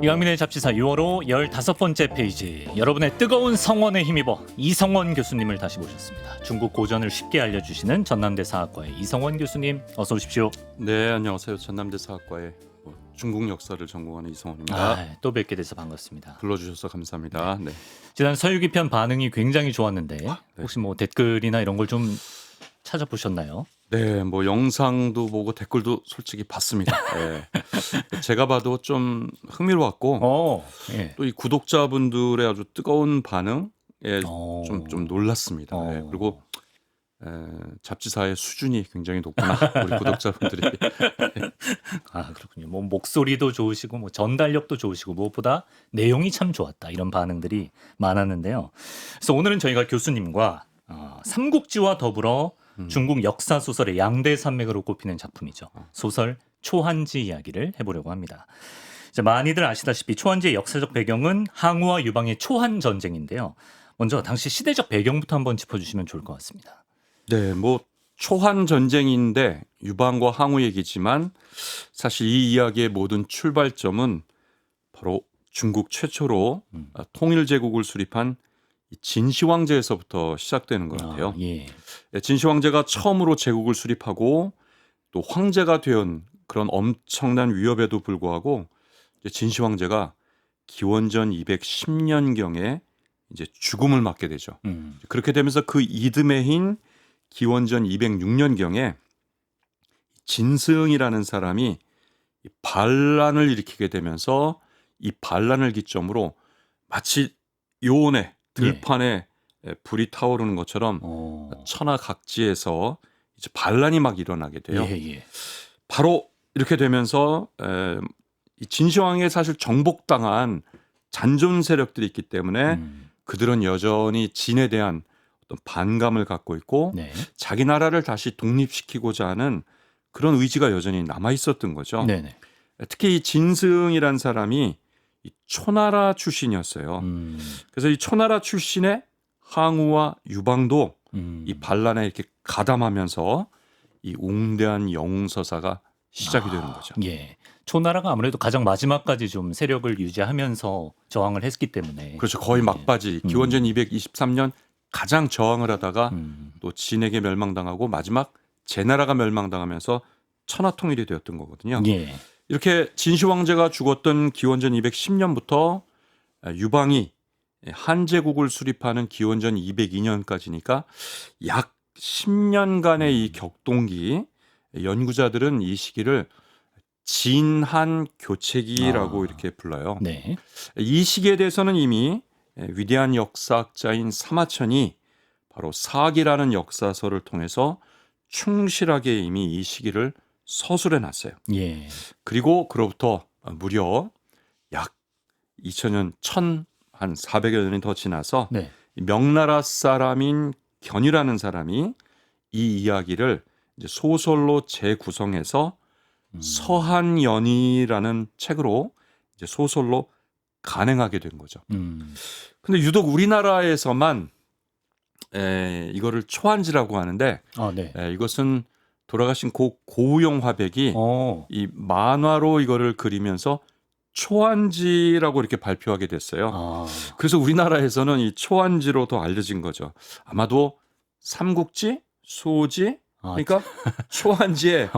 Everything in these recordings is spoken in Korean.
이강민의 잡지사 6월호 15번째 페이지. 여러분의 뜨거운 성원에 힘입어 이성원 교수님을 다시 모셨습니다. 중국 고전을 쉽게 알려주시는 전남대 사학과의 이성원 교수님, 어서 오십시오. 네, 안녕하세요. 전남대 사학과의 중국 역사를 전공하는 이성원입니다. 또 뵙게 돼서 반갑습니다. 불러주셔서 감사합니다. 네. 지난 서유기 편 반응이 굉장히 좋았는데 혹시 뭐 댓글이나 이런 걸 좀 찾아보셨나요? 네, 뭐 영상도 보고 댓글도 솔직히 봤습니다. 네. 제가 봐도 좀 흥미로웠고 예. 또 이 구독자분들의 아주 뜨거운 반응에 좀 놀랐습니다. 어. 네, 그리고 잡지사의 수준이 굉장히 높구나, 우리 구독자분들이. 아, 그렇군요. 뭐 목소리도 좋으시고 뭐 전달력도 좋으시고 무엇보다 내용이 참 좋았다, 이런 반응들이 많았는데요. 그래서 오늘은 저희가 교수님과 삼국지와 더불어 중국 역사 소설의 양대 산맥으로 꼽히는 작품이죠. 소설 초한지 이야기를 해보려고 합니다. 이제 많이들 아시다시피 초한지의 역사적 배경은 항우와 유방의 초한 전쟁인데요. 먼저 당시 시대적 배경부터 한번 짚어주시면 좋을 것 같습니다. 네, 뭐 초한 전쟁인데 유방과 항우 얘기지만 사실 이 이야기의 모든 출발점은 바로 중국 최초로 통일 제국을 수립한 이 진시 황제에서부터 시작되는 것 같아요. 예. 진시 황제가 처음으로 제국을 수립하고 또 황제가 된 그런 엄청난 위협에도 불구하고 이제 진시 황제가 기원전 210년경에 이제 죽음을 맞게 되죠. 그렇게 되면서 그 이듬해인 기원전 206년경에 진승이라는 사람이 반란을 일으키게 되면서 이 반란을 기점으로 마치 요원의 들판에 불이 타오르는 것처럼 천하 각지에서 이제 반란이 막 일어나게 돼요. 예. 바로 이렇게 되면서 이 진시황에 사실 정복당한 잔존 세력들이 있기 때문에 그들은 여전히 진에 대한 어떤 반감을 갖고 있고 네. 자기 나라를 다시 독립시키고자 하는 그런 의지가 여전히 남아 있었던 거죠. 네네. 특히 이 진승이란 사람이 이 초나라 출신이었어요. 그래서 이 초나라 출신의 항우와 유방도 이 반란에 이렇게 가담하면서 이 웅대한 영웅서사가 시작이 되는 거죠. 예. 초나라가 아무래도 가장 마지막까지 좀 세력을 유지하면서 저항을 했기 때문에. 그렇죠. 거의 막바지. 기원전 223년 가장 저항을 하다가 또 진에게 멸망당하고 마지막 제나라가 멸망당하면서 천하통일이 되었던 거거든요. 예. 이렇게 진시 황제가 죽었던 기원전 210년부터 유방이 한제국을 수립하는 기원전 202년까지니까 약 10년간의 이 격동기, 연구자들은 이 시기를 진한 교체기라고 이렇게 불러요. 네. 이 시기에 대해서는 이미 위대한 역사학자인 사마천이 바로 사기라는 역사서를 통해서 충실하게 이미 이 시기를 서술해 놨어요. 예. 그리고 그로부터 무려 약 2000년 한 400여 년이 더 지나서 네. 명나라 사람인 견이라는 사람이 이 이야기를 이제 소설로 재구성해서 서한연이라는 책으로 이제 소설로 간행하게 된 거죠. 근데 유독 우리나라에서만 이거를 초한지라고 하는데 네. 이것은 돌아가신 고우용 화백이 이 만화로 이거를 그리면서 초한지라고 이렇게 발표하게 됐어요. 그래서 우리나라에서는 이 초한지로 더 알려진 거죠. 아마도 삼국지, 수호지, 그러니까 초한지에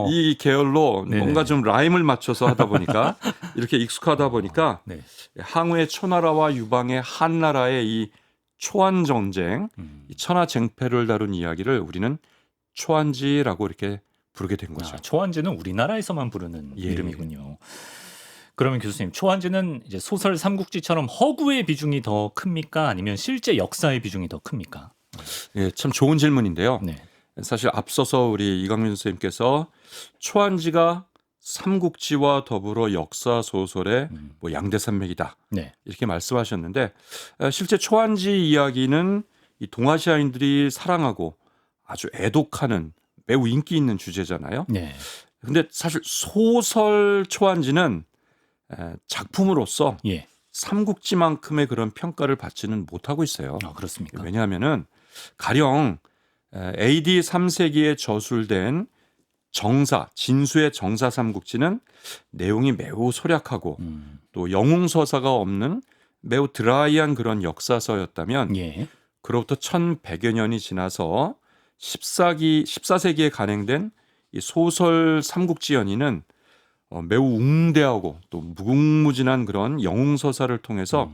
이 계열로 네네. 뭔가 좀 라임을 맞춰서 하다 보니까 이렇게 익숙하다 보니까 네. 항우의 초나라와 유방의 한나라의 이 초한 전쟁, 이 천하쟁패를 다룬 이야기를 우리는 초한지라고 이렇게 부르게 된 거죠. 초한지는 우리나라에서만 부르는 예. 이름이군요. 그러면 교수님, 초한지는 이제 소설 삼국지처럼 허구의 비중이 더 큽니까? 아니면 실제 역사의 비중이 더 큽니까? 예, 참 좋은 질문인데요. 네. 사실 앞서서 우리 이강민 선생님께서 초한지가 삼국지와 더불어 역사 소설의 뭐 양대산맥이다 네. 이렇게 말씀하셨는데 실제 초한지 이야기는 이 동아시아인들이 사랑하고 아주 애독하는 매우 인기 있는 주제잖아요. 네. 근데 사실 소설 초한지는 작품으로서 예. 삼국지만큼의 그런 평가를 받지는 못하고 있어요. 그렇습니까? 왜냐하면은 가령 AD 3세기에 저술된 진수의 정사 삼국지는 내용이 매우 소략하고 또 영웅서사가 없는 매우 드라이한 그런 역사서였다면 예. 그로부터 1100여 년이 지나서 14세기에 간행된 이 소설 삼국지 연의는 매우 웅대하고 또 무궁무진한 그런 영웅서사를 통해서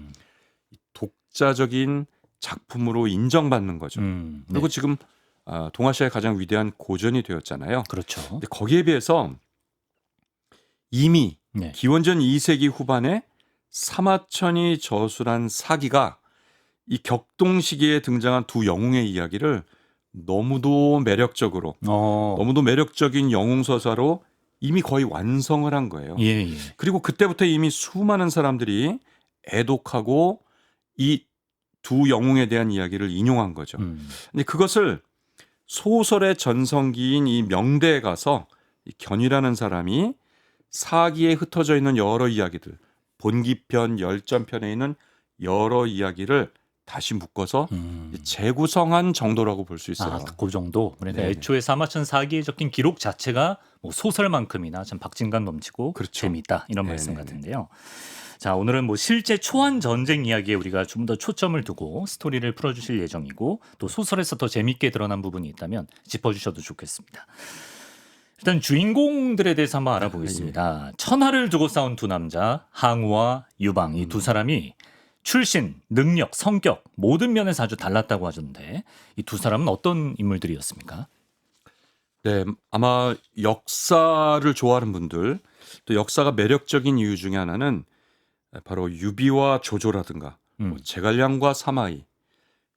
독자적인 작품으로 인정받는 거죠. 네. 그리고 지금 동아시아의 가장 위대한 고전이 되었잖아요. 그렇죠. 근데 거기에 비해서 이미 네. 기원전 2세기 후반에 사마천이 저술한 사기가 이 격동 시기에 등장한 두 영웅의 이야기를 너무도 매력적인 영웅 서사로 이미 거의 완성을 한 거예요. 예, 예. 그리고 그때부터 이미 수많은 사람들이 애독하고 이 두 영웅에 대한 이야기를 인용한 거죠. 근데 그것을 소설의 전성기인 이 명대에 가서 이 견이라는 사람이 사기에 흩어져 있는 여러 이야기들, 본기편, 열전편에 있는 여러 이야기를 다시 묶어서 재구성한 정도라고 볼 수 있어요. 그 정도. 그러니까 네네. 애초에 사마천 사기에 적힌 기록 자체가 뭐 소설만큼이나 참 박진감 넘치고 그렇죠. 재미있다 이런 네네네. 말씀 같은데요. 자, 오늘은 뭐 실제 초안 전쟁 이야기에 우리가 좀 더 초점을 두고 스토리를 풀어주실 예정이고 또 소설에서 더 재미있게 드러난 부분이 있다면 짚어주셔도 좋겠습니다. 일단 주인공들에 대해서 한번 알아보겠습니다. 천하를 두고 싸운 두 남자 항우와 유방 이 두 사람이 출신, 능력, 성격 모든 면에서 아주 달랐다고 하셨는데 이 두 사람은 어떤 인물들이었습니까? 네, 아마 역사를 좋아하는 분들, 또 역사가 매력적인 이유 중에 하나는 바로 유비와 조조라든가 뭐 제갈량과 사마이,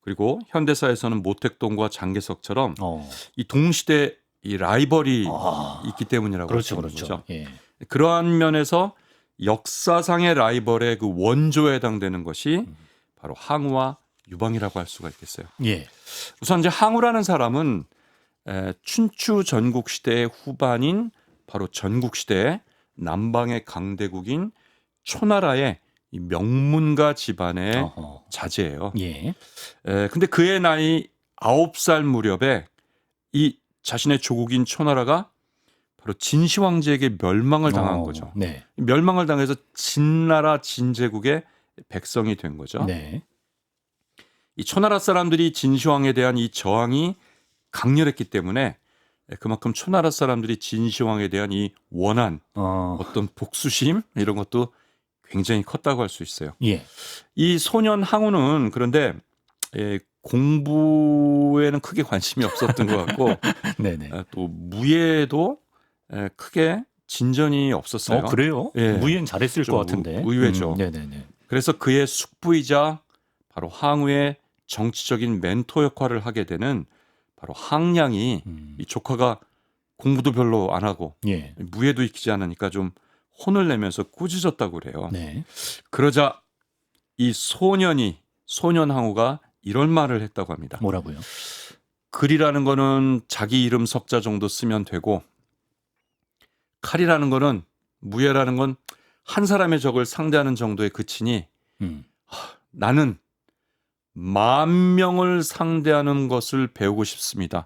그리고 현대사에서는 모택동과 장개석처럼 이 동시대 이 라이벌이 있기 때문이라고 그렇죠, 보는 그렇죠. 거죠. 예. 그러한 면에서 역사상의 라이벌의 그 원조에 해당되는 것이 바로 항우와 유방이라고 할 수가 있겠어요. 예. 우선 이제 항우라는 사람은 춘추 전국시대의 후반인 바로 전국시대의 남방의 강대국인 초나라의 이 명문가 집안의 자제예요. 예. 근데 그의 나이 9살 무렵에 이 자신의 조국인 초나라가 바로 진시 황제에게 멸망을 당한 거죠. 네. 멸망을 당해서 진나라 진제국의 백성이 된 거죠. 네. 이 초나라 사람들이 진시황에 대한 이 저항이 강렬했기 때문에 그만큼 초나라 사람들이 진시황에 대한 이 원한, 어떤 복수심 이런 것도 굉장히 컸다고 할 수 있어요. 예. 이 소년 항우는 그런데 공부에는 크게 관심이 없었던 것 같고 네네. 또 무예도 크게 진전이 없었어요. 그래요? 예. 무예는 잘했을 것 같은데. 의외죠. 네네네. 그래서 그의 숙부이자 바로 항우의 정치적인 멘토 역할을 하게 되는 바로 항량이 이 조카가 공부도 별로 안 하고 예. 무예도 익히지 않으니까 좀 혼을 내면서 꾸짖었다고 그래요. 네. 그러자 이 소년 항우가 이런 말을 했다고 합니다. 뭐라고요? 글이라는 거는 자기 이름 석자 정도 쓰면 되고 칼이라는 거는 무예라는 건 한 사람의 적을 상대하는 정도에 그치니 나는 10,000명을 상대하는 것을 배우고 싶습니다.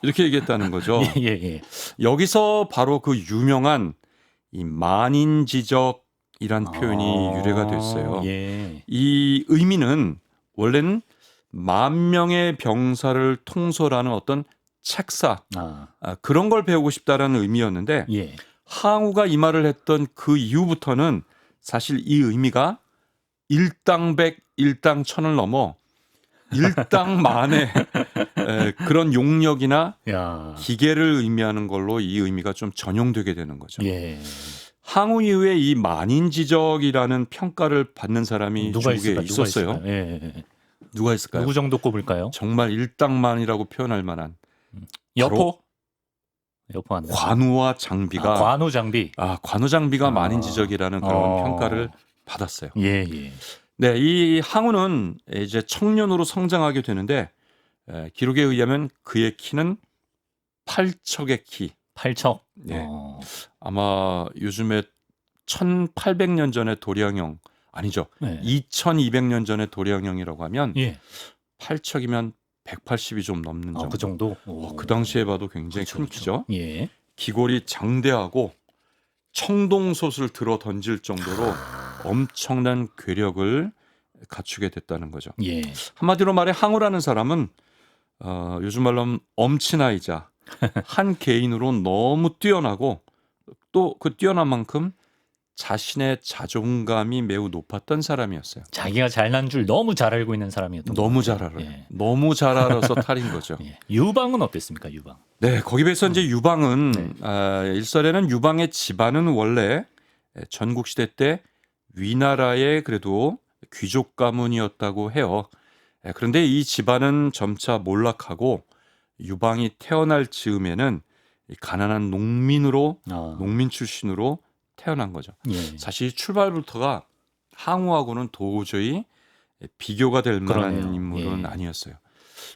이렇게 얘기했다는 거죠. 예. 여기서 바로 그 유명한 이 만인지적이란 표현이 유래가 됐어요. 예. 이 의미는 원래는 10,000명의 병사를 통솔하는 어떤 책사 그런 걸 배우고 싶다라는 의미였는데 예. 항우가 이 말을 했던 그 이후부터는 사실 이 의미가 일당백, 일당천을 넘어 일당만의 그런 용력이나 기계를 의미하는 걸로 이 의미가 좀 전용되게 되는 거죠. 예. 항우 이후에 이 만인지적이라는 평가를 받는 사람이 누가 중국에 있었어요. 예. 누가 있을까요? 누구 정도 꼽을까요? 정말 일당만이라고 표현할 만한 여포 안 나. 관우와 장비가 관우 장비. 관우 장비가 만인지적이라는 그런 평가를 받았어요. 예. 네, 이 항우는 이제 청년으로 성장하게 되는데 기록에 의하면 그의 키는 8척의 키. 8척. 네. 아마 요즘에 1800년 전에 도량형 아니죠. 네. 2200년 전에 도량형이라고 하면 예. 8척이면 180이 좀 넘는 정도. 그 정도. 그 당시에 봐도 굉장히 큰 키죠. 예. 기골이 장대하고 청동솥을 들어 던질 정도로 엄청난 괴력을 갖추게 됐다는 거죠. 예. 한마디로 말해 항우라는 사람은 요즘 말로 하면 엄친아이자 한 개인으로 너무 뛰어나고 또 그 뛰어난 만큼 자신의 자존감이 매우 높았던 사람이었어요. 자기가 잘난 줄 너무 잘 알고 있는 사람이었던 너무 것 잘 같아요. 알아요. 예. 너무 잘 알아서 탈인 거죠. 예. 유방은 어땠습니까? 유방. 네, 거기에 비해서 이제 유방은 네. 일설에는 유방의 집안은 원래 전국 시대 때 위나라의 그래도 귀족 가문이었다고 해요. 그런데 이 집안은 점차 몰락하고 유방이 태어날 즈음에는 이 가난한 농민으로 농민 출신으로 태어난 거죠. 예. 사실 출발부터가 항우하고는 도저히 비교가 될 만한 그러네요. 인물은 예. 아니었어요.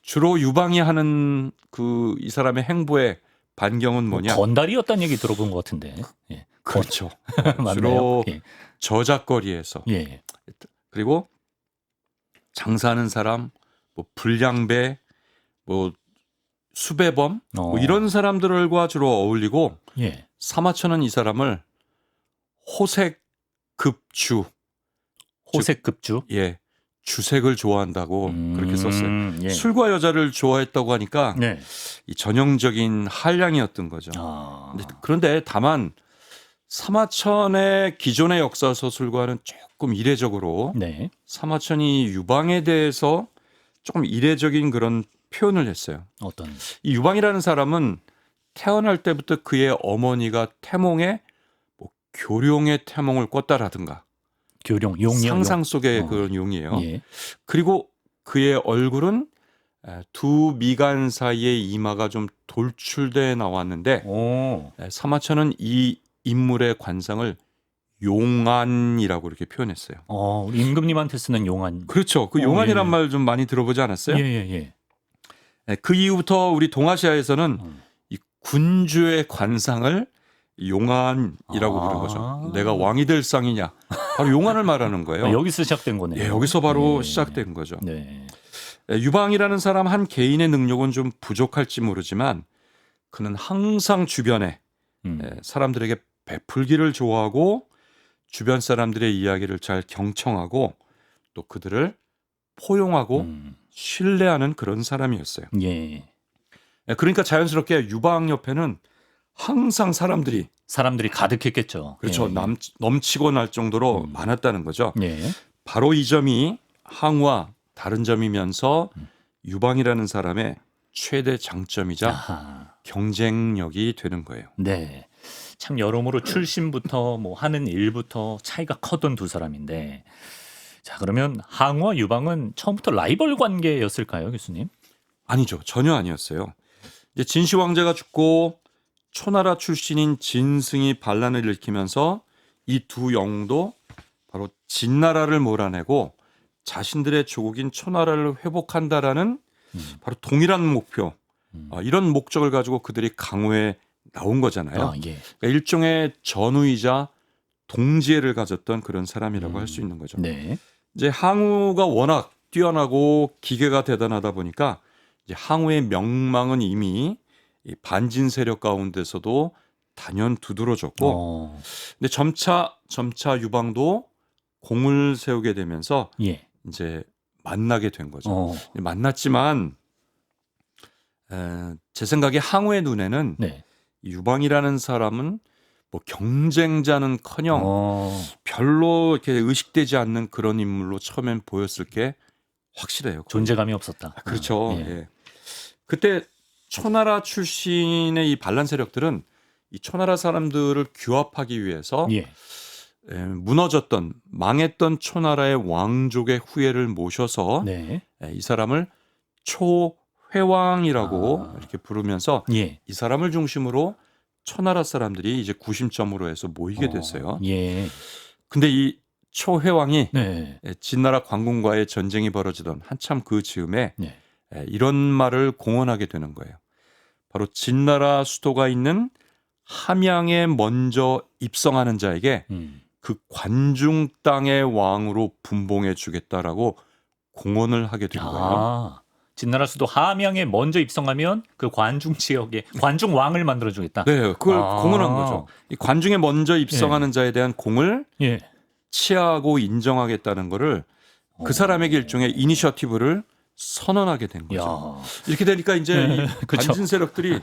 주로 유방이 하는 그 이 사람의 행보의 반경은 뭐냐? 건달이었다는 얘기 들어본 것 같은데. 예. 그렇죠. 맞나요? 주로 예. 저작거리에서 예. 그리고 장사하는 사람, 뭐 불량배, 뭐 수배범 뭐 이런 사람들과 주로 어울리고 예. 사마천은 이 사람을 호색급주, 호색급주. 예, 주색을 좋아한다고 그렇게 썼어요. 예. 술과 여자를 좋아했다고 하니까 네. 이 전형적인 한량이었던 거죠. 그런데 다만 사마천의 기존의 역사 서술과는 조금 이례적으로 네. 사마천이 유방에 대해서 조금 이례적인 그런 표현을 했어요. 어떤? 이 유방이라는 사람은 태어날 때부터 그의 어머니가 태몽에 뭐 교룡의 태몽을 꿨다라든가 교룡, 용이요. 상상 속의 그런 용이에요. 예. 그리고 그의 얼굴은 두 미간 사이에 이마가 좀 돌출돼 나왔는데 오. 사마천은 이 인물의 관상을 용안이라고 이렇게 표현했어요. 우리 임금님한테 쓰는 용안. 그렇죠. 그 용안이란 예. 말 좀 많이 들어보지 않았어요? 예, 예, 예. 그 이후부터 우리 동아시아에서는 음. 이 군주의 관상을 용안이라고 부르는 거죠. 내가 왕이 될 상이냐. 바로 용안을 말하는 거예요. 여기서 시작된 거네요. 예, 여기서 바로 예. 시작된 거죠. 네. 유방이라는 사람 한 개인의 능력은 좀 부족할지 모르지만 그는 항상 주변에 사람들에게 베풀기를 좋아하고 주변 사람들의 이야기를 잘 경청하고 또 그들을 포용하고 신뢰하는 그런 사람이었어요. 예. 그러니까 자연스럽게 유방 옆에는 항상 사람들이 가득했겠죠. 그렇죠. 예. 넘치고 날 정도로 많았다는 거죠. 예. 바로 이 점이 항우와 다른 점이면서 유방이라는 사람의 최대 장점이자 아하. 경쟁력이 되는 거예요. 네. 참 여러모로 출신부터 뭐 하는 일부터 차이가 컸던 두 사람인데, 자 그러면 항우와 유방은 처음부터 라이벌 관계였을까요, 교수님? 아니죠. 전혀 아니었어요. 이제 진시 황제가 죽고 초나라 출신인 진승이 반란을 일으키면서 이 두 영웅도 바로 진나라를 몰아내고 자신들의 조국인 초나라를 회복한다라는 바로 동일한 목표, 이런 목적을 가지고 그들이 강호에 나온 거잖아요. 예. 그러니까 일종의 전우이자 동지애를 가졌던 그런 사람이라고 할 수 있는 거죠. 네. 이제 항우가 워낙 뛰어나고 기계가 대단하다 보니까 이제 항우의 명망은 이미 이 반진 세력 가운데서도 단연 두드러졌고, 근데 점차 유방도 공을 세우게 되면서 예. 이제 만나게 된 거죠. 만났지만 제 생각에 항우의 눈에는 네. 유방이라는 사람은 뭐 경쟁자는커녕 별로 이렇게 의식되지 않는 그런 인물로 처음엔 보였을 게 확실해요. 존재감이 없었다. 그렇죠. 예. 예. 그때 초나라 출신의 이 반란 세력들은 이 초나라 사람들을 규합하기 위해서 예. 무너졌던 망했던 초나라의 왕족의 후예를 모셔서 네. 이 사람을 초회왕이라고 이렇게 부르면서 예. 이 사람을 중심으로 초나라 사람들이 이제 구심점으로 해서 모이게 됐어요. 예. 근데 이 초회왕이 네. 진나라 관군과의 전쟁이 벌어지던 한참 그 즈음에 네. 이런 말을 공언하게 되는 거예요. 바로 진나라 수도가 있는 함양에 먼저 입성하는 자에게 그 관중 땅의 왕으로 분봉해 주겠다라고 공언을 하게 된 거예요. 진나라 수도 함양에 먼저 입성하면 그 관중 지역에 관중 왕을 만들어주겠다. 네, 그걸 아. 공언한 거죠. 이 관중에 먼저 입성하는 자에 대한 공을 예. 치하하고 인정하겠다는 거를 그 사람에게 일종의 이니셔티브를 선언하게 된 거죠. 야, 이렇게 되니까 이제 이 그쵸. 관진 세력들이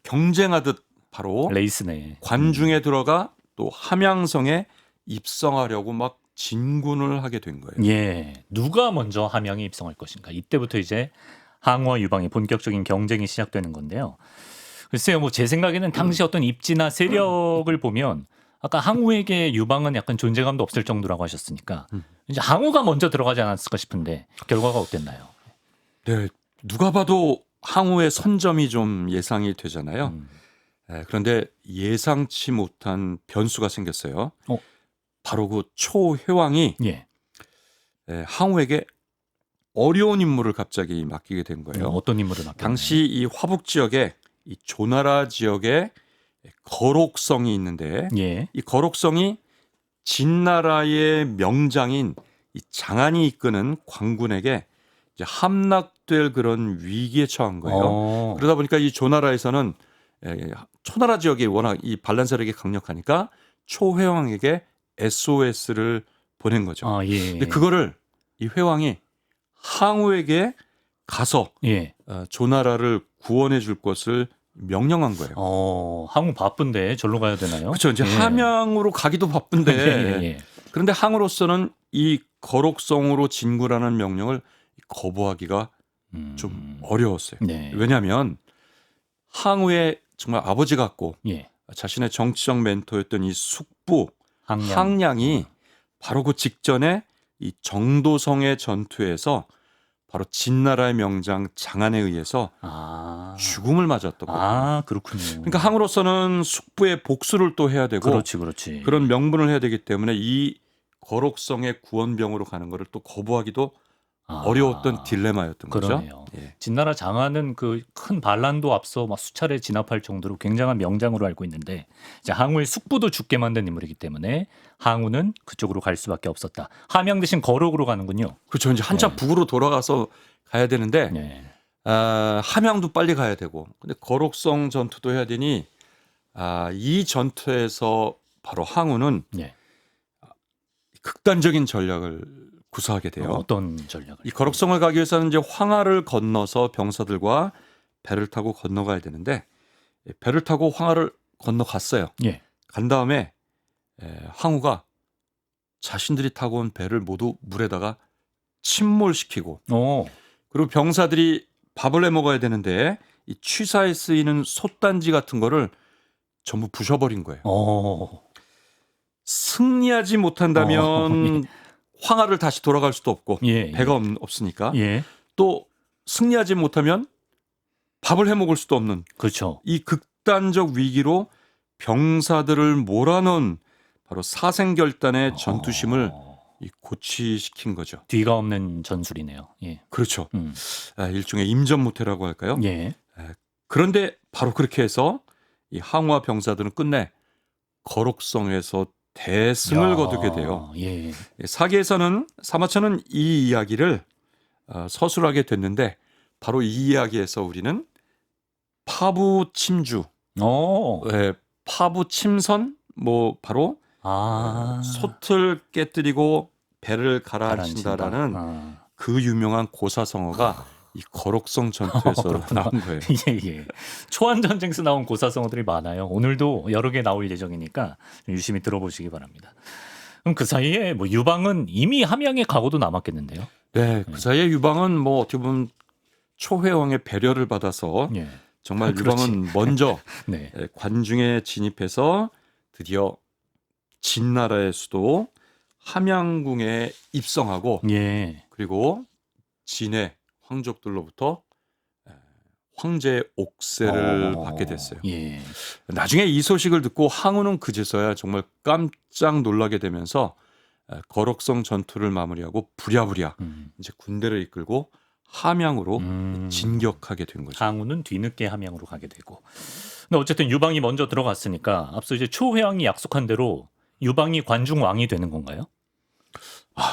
경쟁하듯 바로 레이스네. 관중에 들어가 또 함양성에 입성하려고 막 진군을 하게 된 거예요. 예, 누가 먼저 함양에 입성할 것인가. 이때부터 이제 항우와 유방의 본격적인 경쟁이 시작되는 건데요. 글쎄요, 뭐 제 생각에는 당시 어떤 입지나 세력을 보면 아까 항우에게 유방은 약간 존재감도 없을 정도라고 하셨으니까 이제 항우가 먼저 들어가지 않았을까 싶은데 결과가 어땠나요? 네, 누가 봐도 항우의 선점이 좀 예상이 되잖아요. 그런데 예상치 못한 변수가 생겼어요. 어? 바로 그 초회왕이 예, 항우에게 어려운 임무를 갑자기 맡기게 된 거예요. 어떤 인물을 맡겼나요? 당시 이 화북 지역에 이 조나라 지역에 거록성이 있는데 예, 이 거록성이 진나라의 명장인 이 장안이 이끄는 광군에게 이제 함락될 그런 위기에 처한 거예요. 어, 그러다 보니까 이 조나라에서는 초나라 지역이 워낙 이 반란 세력이 강력하니까 초회왕에게 SOS를 보낸 거죠. 아, 예, 근데 그거를 이 회왕이 항우에게 가서 예, 조나라를 구원해 줄 것을 명령한 거예요. 항우 바쁜데 절로 가야 되나요? 그렇죠. 이제 예. 함양으로 가기도 바쁜데 예, 예. 그런데 항우로서는 이 거록성으로 진군하는 명령을 거부하기가 좀 어려웠어요. 네, 왜냐하면 항우의 정말 아버지 같고 예, 자신의 정치적 멘토였던 이 숙부 항양, 항량이 바로 그 직전에 이 정도성의 전투에서 바로 진나라의 명장 장안에 의해서 죽음을 맞았던 거예요. 아, 그렇군요. 그러니까 항우로서는 숙부의 복수를 또 해야 되고 그렇지, 그렇지. 그런 명분을 해야 되기 때문에 이 거록성의 구원병으로 가는 것을 또 거부하기도 어려웠던 딜레마였던 거죠. 그러네요. 예. 진나라 장안은 그 큰 반란도 앞서 막 수차례 진압할 정도로 굉장한 명장으로 알고 있는데 이제 항우의 숙부도 죽게 만든 인물이기 때문에 항우는 그쪽으로 갈 수밖에 없었다. 함양 대신 거록으로 가는군요. 그렇죠. 이제 한참 네. 북으로 돌아가서 가야 되는데 네. 함양도 빨리 가야 되고 근데 거록성 전투도 해야 되니 이 전투에서 바로 항우는 네. 극단적인 전략을 구사하게 돼요. 어떤 전략을? 이 거록성을 가기 위해서는 이제 황하를 건너서 병사들과 배를 타고 건너가야 되는데 배를 타고 황하를 건너갔어요. 예. 간 다음에 항우가 자신들이 타고 온 배를 모두 물에다가 침몰시키고 그리고 병사들이 밥을 해 먹어야 되는데 이 취사에 쓰이는 솥단지 같은 거를 전부 부셔버린 거예요. 승리하지 못한다면 황하를 다시 돌아갈 수도 없고 예, 배가 없으니까 예. 또 승리하지 못하면 밥을 해 먹을 수도 없는 그렇죠. 이 극단적 위기로 병사들을 몰아넣은 바로 사생결단의 전투심을 고취시킨 거죠. 뒤가 없는 전술이네요. 예. 그렇죠. 일종의 임전무태라고 할까요? 예. 그런데 바로 그렇게 해서 이 항우와 병사들은 끝내 거록성에서 대승을 거두게 돼요. 예. 사기에서는 사마천은 이 이야기를 서술하게 됐는데 바로 이 이야기에서 우리는 파부 침주, 파부 침선, 뭐 바로 솥을 깨뜨리고 배를 가라앉힌다라는 그 유명한 고사성어가 이 거록성 전투에서 나온 거예요. 예. 초안 전쟁에서 나온 고사성어들이 많아요. 오늘도 여러 개 나올 예정이니까 유심히 들어보시기 바랍니다. 그럼 그 사이에 뭐 유방은 이미 함양에 가고도 남았겠는데요. 네, 그 사이에 유방은 뭐 어떻게 보면 초회왕의 배려를 받아서 정말 유방은 먼저 네. 관중에 진입해서 드디어 진나라의 수도 함양궁에 입성하고 그리고 진의 황족들로부터 황제의 옥세를 받게 됐어요. 나중에 이 소식을 듣고 항우는 그제서야 정말 깜짝 놀라게 되면서 거록성 전투를 마무리하고 부랴부랴 이제 군대를 이끌고 함양으로 진격하게 된 거죠. 항우는 뒤늦게 함양으로 가게 되고. 근데 어쨌든 유방이 먼저 들어갔으니까 앞서 이제 초회왕이 약속한 대로 유방이 관중 왕이 되는 건가요?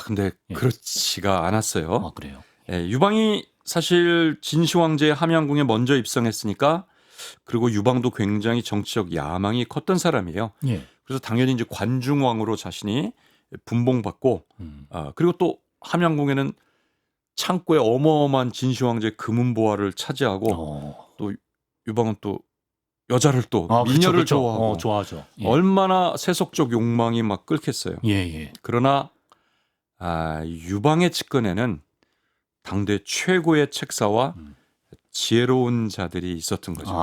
근데 그렇지가 않았어요. 그래요? 유방이 사실 진시 황제의 함양궁에 먼저 입성했으니까 그리고 유방도 굉장히 정치적 야망이 컸던 사람이에요. 예. 그래서 당연히 이제 관중왕으로 자신이 분봉받고 음. 그리고 또 함양궁에는 창고에 어마어마한 진시 황제의 금은보화를 차지하고 또 유방은 또 여자를 또 미녀를 그쵸. 좋아하고 좋아하죠. 예. 얼마나 세속적 욕망이 막 끓겠어요. 예. 그러나 유방의 측근에는 당대 최고의 책사와 지혜로운 자들이 있었던 거죠.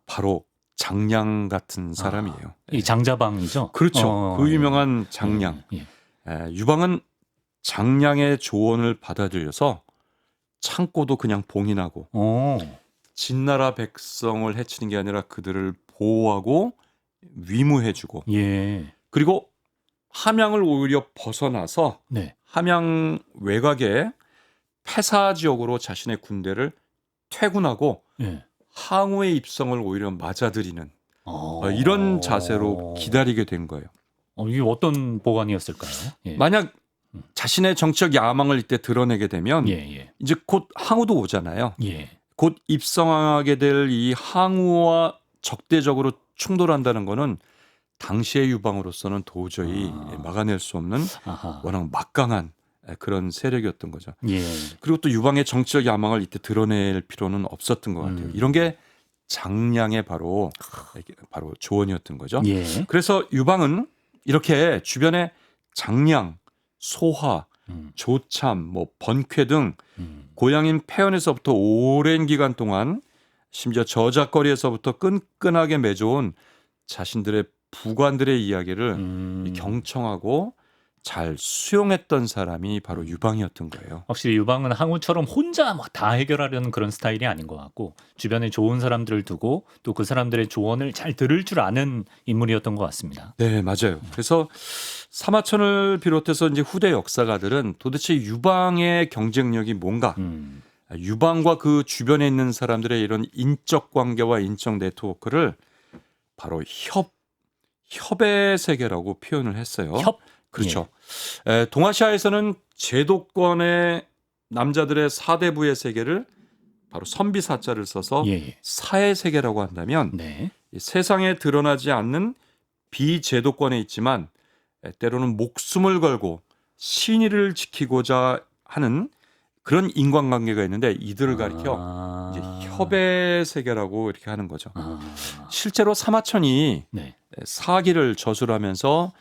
바로 장량 같은 사람이에요. 이 장자방이죠. 그렇죠. 그 유명한 장량. 예. 유방은 장량의 조언을 받아들여서 창고도 그냥 봉인하고 진나라 백성을 해치는 게 아니라 그들을 보호하고 위무해주고 예. 그리고 함양을 오히려 벗어나서 네. 함양 외곽에 폐사 지역으로 자신의 군대를 퇴군하고 예. 항우의 입성을 오히려 맞아들이는 이런 자세로 기다리게 된 거예요. 이게 어떤 보관이었을까요? 예. 만약 자신의 정치적 야망을 이때 드러내게 되면 예. 이제 곧 항우도 오잖아요. 예. 곧 입성하게 될 이 항우와 적대적으로 충돌한다는 거는 당시의 유방으로서는 도저히 막아낼 수 없는 워낙 막강한 그런 세력이었던 거죠. 예. 그리고 또 유방의 정치적 야망을 이때 드러낼 필요는 없었던 것 같아요. 이런 게 장량의 바로 조언이었던 거죠. 예. 그래서 유방은 이렇게 주변에 장량, 소화, 조참, 뭐 번쾌 등 고향인 폐연에서부터 오랜 기간 동안 심지어 저작거리에서부터 끈끈하게 맺어온 자신들의 부관들의 이야기를 경청하고 잘 수용했던 사람이 바로 유방이었던 거예요. 확실히 유방은 항우처럼 혼자 막 다 해결하려는 그런 스타일이 아닌 것 같고 주변에 좋은 사람들을 두고 또 그 사람들의 조언을 잘 들을 줄 아는 인물이었던 것 같습니다. 네, 맞아요. 그래서 사마천을 비롯해서 이제 후대 역사가들은 도대체 유방의 경쟁력이 뭔가, 유방과 그 주변에 있는 사람들의 이런 인적 관계와 인적 네트워크를 바로 협의 세계라고 표현을 했어요. 협? 그렇죠. 동아시아에서는 제도권의 남자들의 사대부의 세계를 바로 선비사자를 써서 사의 세계라고 한다면 네. 세상에 드러나지 않는 비제도권에 있지만 때로는 목숨을 걸고 신의를 지키고자 하는 그런 인간관계가 있는데 이들을 가리켜 이제 협의 세계라고 이렇게 하는 거죠. 실제로 사마천이 네. 사기를 저술하면서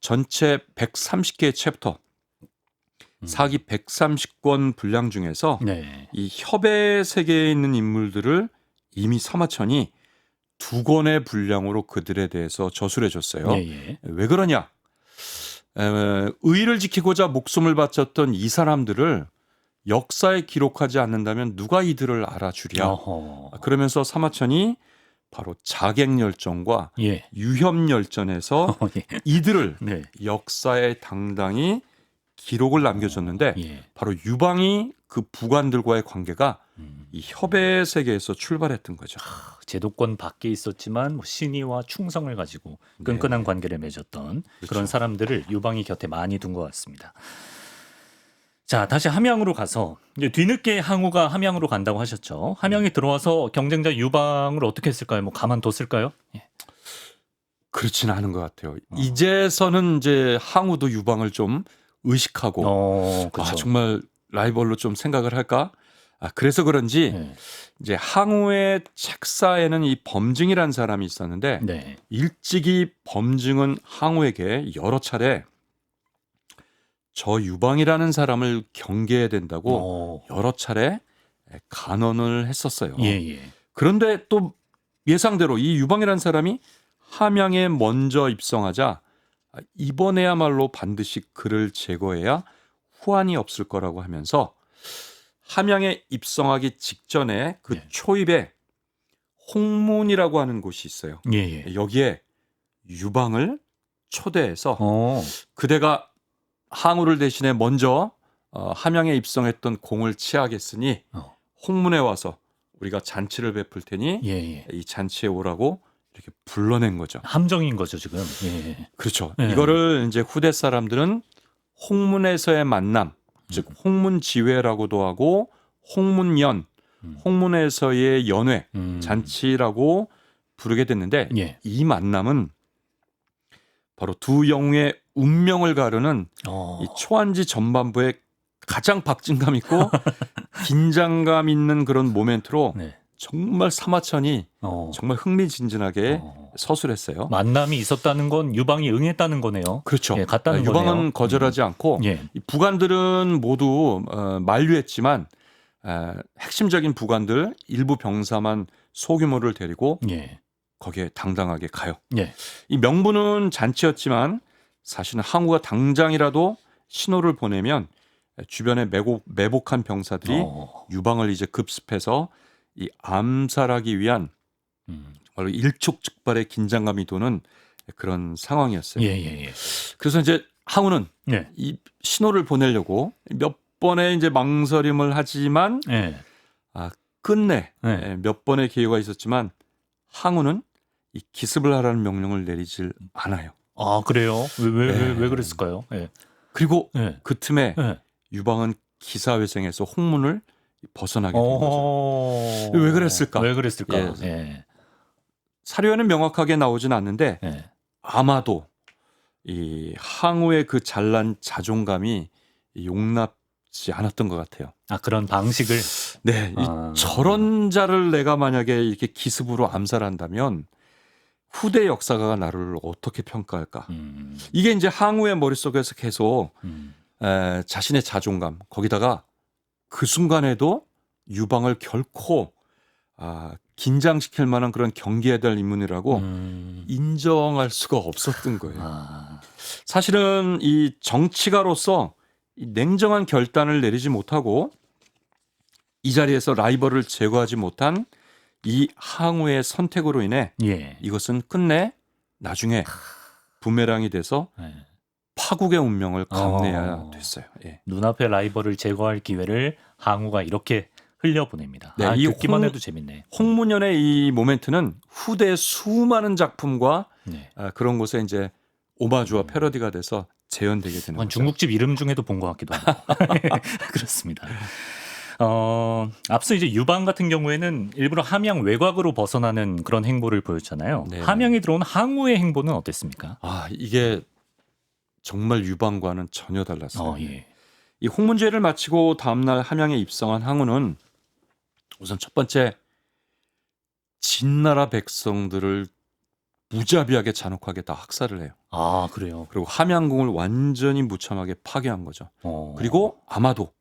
전체 130개의 챕터, 사기 130권 분량 중에서 네. 이 협의 세계에 있는 인물들을 이미 사마천이 2권의 분량으로 그들에 대해서 저술해 줬어요. 왜 그러냐? 의를 지키고자 목숨을 바쳤던 이 사람들을 역사에 기록하지 않는다면 누가 이들을 알아주랴. 그러면서 사마천이 바로 자객열전과 유협열전에서 이들을 역사에 당당히 기록을 남겨줬는데 바로 유방이 그 부관들과의 관계가 이 협의 세계에서 출발했던 거죠. 제도권 밖에 있었지만 뭐 신의와 충성을 가지고 끈끈한 관계를 맺었던 그런 사람들을 유방이 곁에 많이 둔 것 같습니다. 자, 다시 함양으로 가서 이제 뒤늦게 항우가 함양으로 간다고 하셨죠. 함양에 들어와서 경쟁자 유방을 어떻게 했을까요? 뭐 가만뒀을까요? 그렇지는 않은 것 같아요. 이제서는 이제 항우도 유방을 좀 의식하고 정말 라이벌로 좀 생각을 할까? 그래서 그런지 이제 항우의 책사에는 이 범증이라는 사람이 있었는데 일찍이 범증은 항우에게 여러 차례 저 유방이라는 사람을 경계해야 된다고 여러 차례 간언을 했었어요. 그런데 또 예상대로 이 유방이라는 사람이 함양에 먼저 입성하자 이번에야말로 반드시 그를 제거해야 후환이 없을 거라고 하면서 함양에 입성하기 직전에 그 초입에 홍문이라고 하는 곳이 있어요. 여기에 유방을 초대해서 그대가 항우를 대신에 먼저 함양에 입성했던 공을 치하겠으니 홍문에 와서 우리가 잔치를 베풀 테니 이 잔치에 오라고 이렇게 불러낸 거죠. 함정인 거죠 지금. 그렇죠. 이거를 이제 후대 사람들은 홍문에서의 만남, 즉 홍문지회라고도 하고 홍문연, 홍문에서의 연회, 잔치라고 부르게 됐는데 예. 이 만남은 바로 두 영웅의 운명을 가르는 이 초안지 전반부에 가장 박진감 있고 긴장감 있는 그런 모멘트로 네. 정말 사마천이 정말 흥미진진하게 어. 서술했어요. 만남이 있었다는 건 유방이 응했다는 거네요. 그렇죠. 예, 갔다는 유방은 거네요. 거절하지 않고 예. 이 부관들은 모두 만류했지만 핵심적인 부관들 일부 병사만 소규모를 데리고 예. 거기에 당당하게 가요. 예. 이 명분은 잔치였지만 사실은 항우가 당장이라도 신호를 보내면 주변에 매복한 병사들이 유방을 이제 급습해서 이 암살하기 위한 정말 일촉즉발의 긴장감이 도는 그런 상황이었어요. 예, 예, 예. 그래서 이제 항우는 예. 이 신호를 보내려고 몇 번의 이제 망설임을 하지만 예. 끝내 네. 몇 번의 기회가 있었지만 항우는 이 기습을 하라는 명령을 내리질 않아요. 아, 그래요? 네. 왜 그랬을까요? 예. 그리고 예. 그 틈에 예. 유방은 기사회생에서 홍문을 벗어나게 된 거죠. 왜 그랬을까? 왜 그랬을까? 예. 예. 사료에는 명확하게 나오진 않는데 예. 아마도 이 항우의 그 잘난 자존감이 용납지 않았던 것 같아요. 아, 그런 방식을. 네, 저런 자를 내가 만약에 이렇게 기습으로 암살한다면 후대 역사가 나를 어떻게 평가할까? 이게 이제 항우의 머릿속에서 계속 자신의 자존감, 거기다가 그 순간에도 유방을 결코 긴장시킬 만한 그런 경계해야 될 인물이라고 인정할 수가 없었던 거예요. 사실은 이 정치가로서 이 냉정한 결단을 내리지 못하고 이 자리에서 라이벌을 제거하지 못한 이 항우의 선택으로 인해 예. 이것은 끝내 나중에 부메랑이 돼서 예. 파국의 운명을 감내해야 됐어요. 예. 눈앞의 라이벌을 제거할 기회를 항우가 이렇게 흘려보냅니다. 네, 이 듣기만 해도 재밌네. 홍문연의 이 모멘트는 후대 수많은 작품과 네. 그런 곳에 이제 오마주와 패러디가 돼서 재현되게 되는 거죠. 중국집 이름 중에도 본 것 같기도 하고. 그렇습니다. 앞서 이제 유방 같은 경우에는 일부러 함양 외곽으로 벗어나는 그런 행보를 보였잖아요. 네. 함양에 들어온 항우의 행보는 어땠습니까? 이게 정말 유방과는 전혀 달랐어요. 예. 이 홍문제를 마치고 다음날 함양에 입성한 항우는 우선 첫 번째 진나라 백성들을 무자비하게 잔혹하게 다 학살을 해요. 아, 그래요. 그리고 함양궁을 완전히 무참하게 파괴한 거죠. 그리고 아마도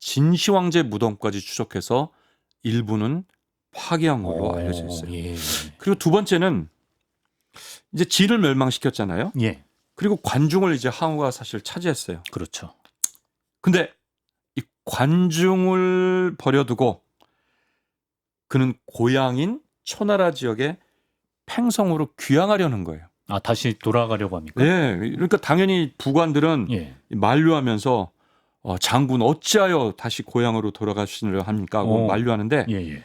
진시황제 무덤까지 추적해서 일부는 파괴한 걸로 알려져 있어요. 예. 그리고 두 번째는 이제 진을 멸망시켰잖아요. 예. 그리고 관중을 이제 항우가 사실 차지했어요. 그렇죠. 근데 이 관중을 버려두고 그는 고향인 초나라 지역에 팽성으로 귀향하려는 거예요. 아, 다시 돌아가려고 합니까? 네, 그러니까 당연히 부관들은 예. 만류하면서 장군 어찌하여 다시 고향으로 돌아가시려 합니까? 하고 만류하는데 예.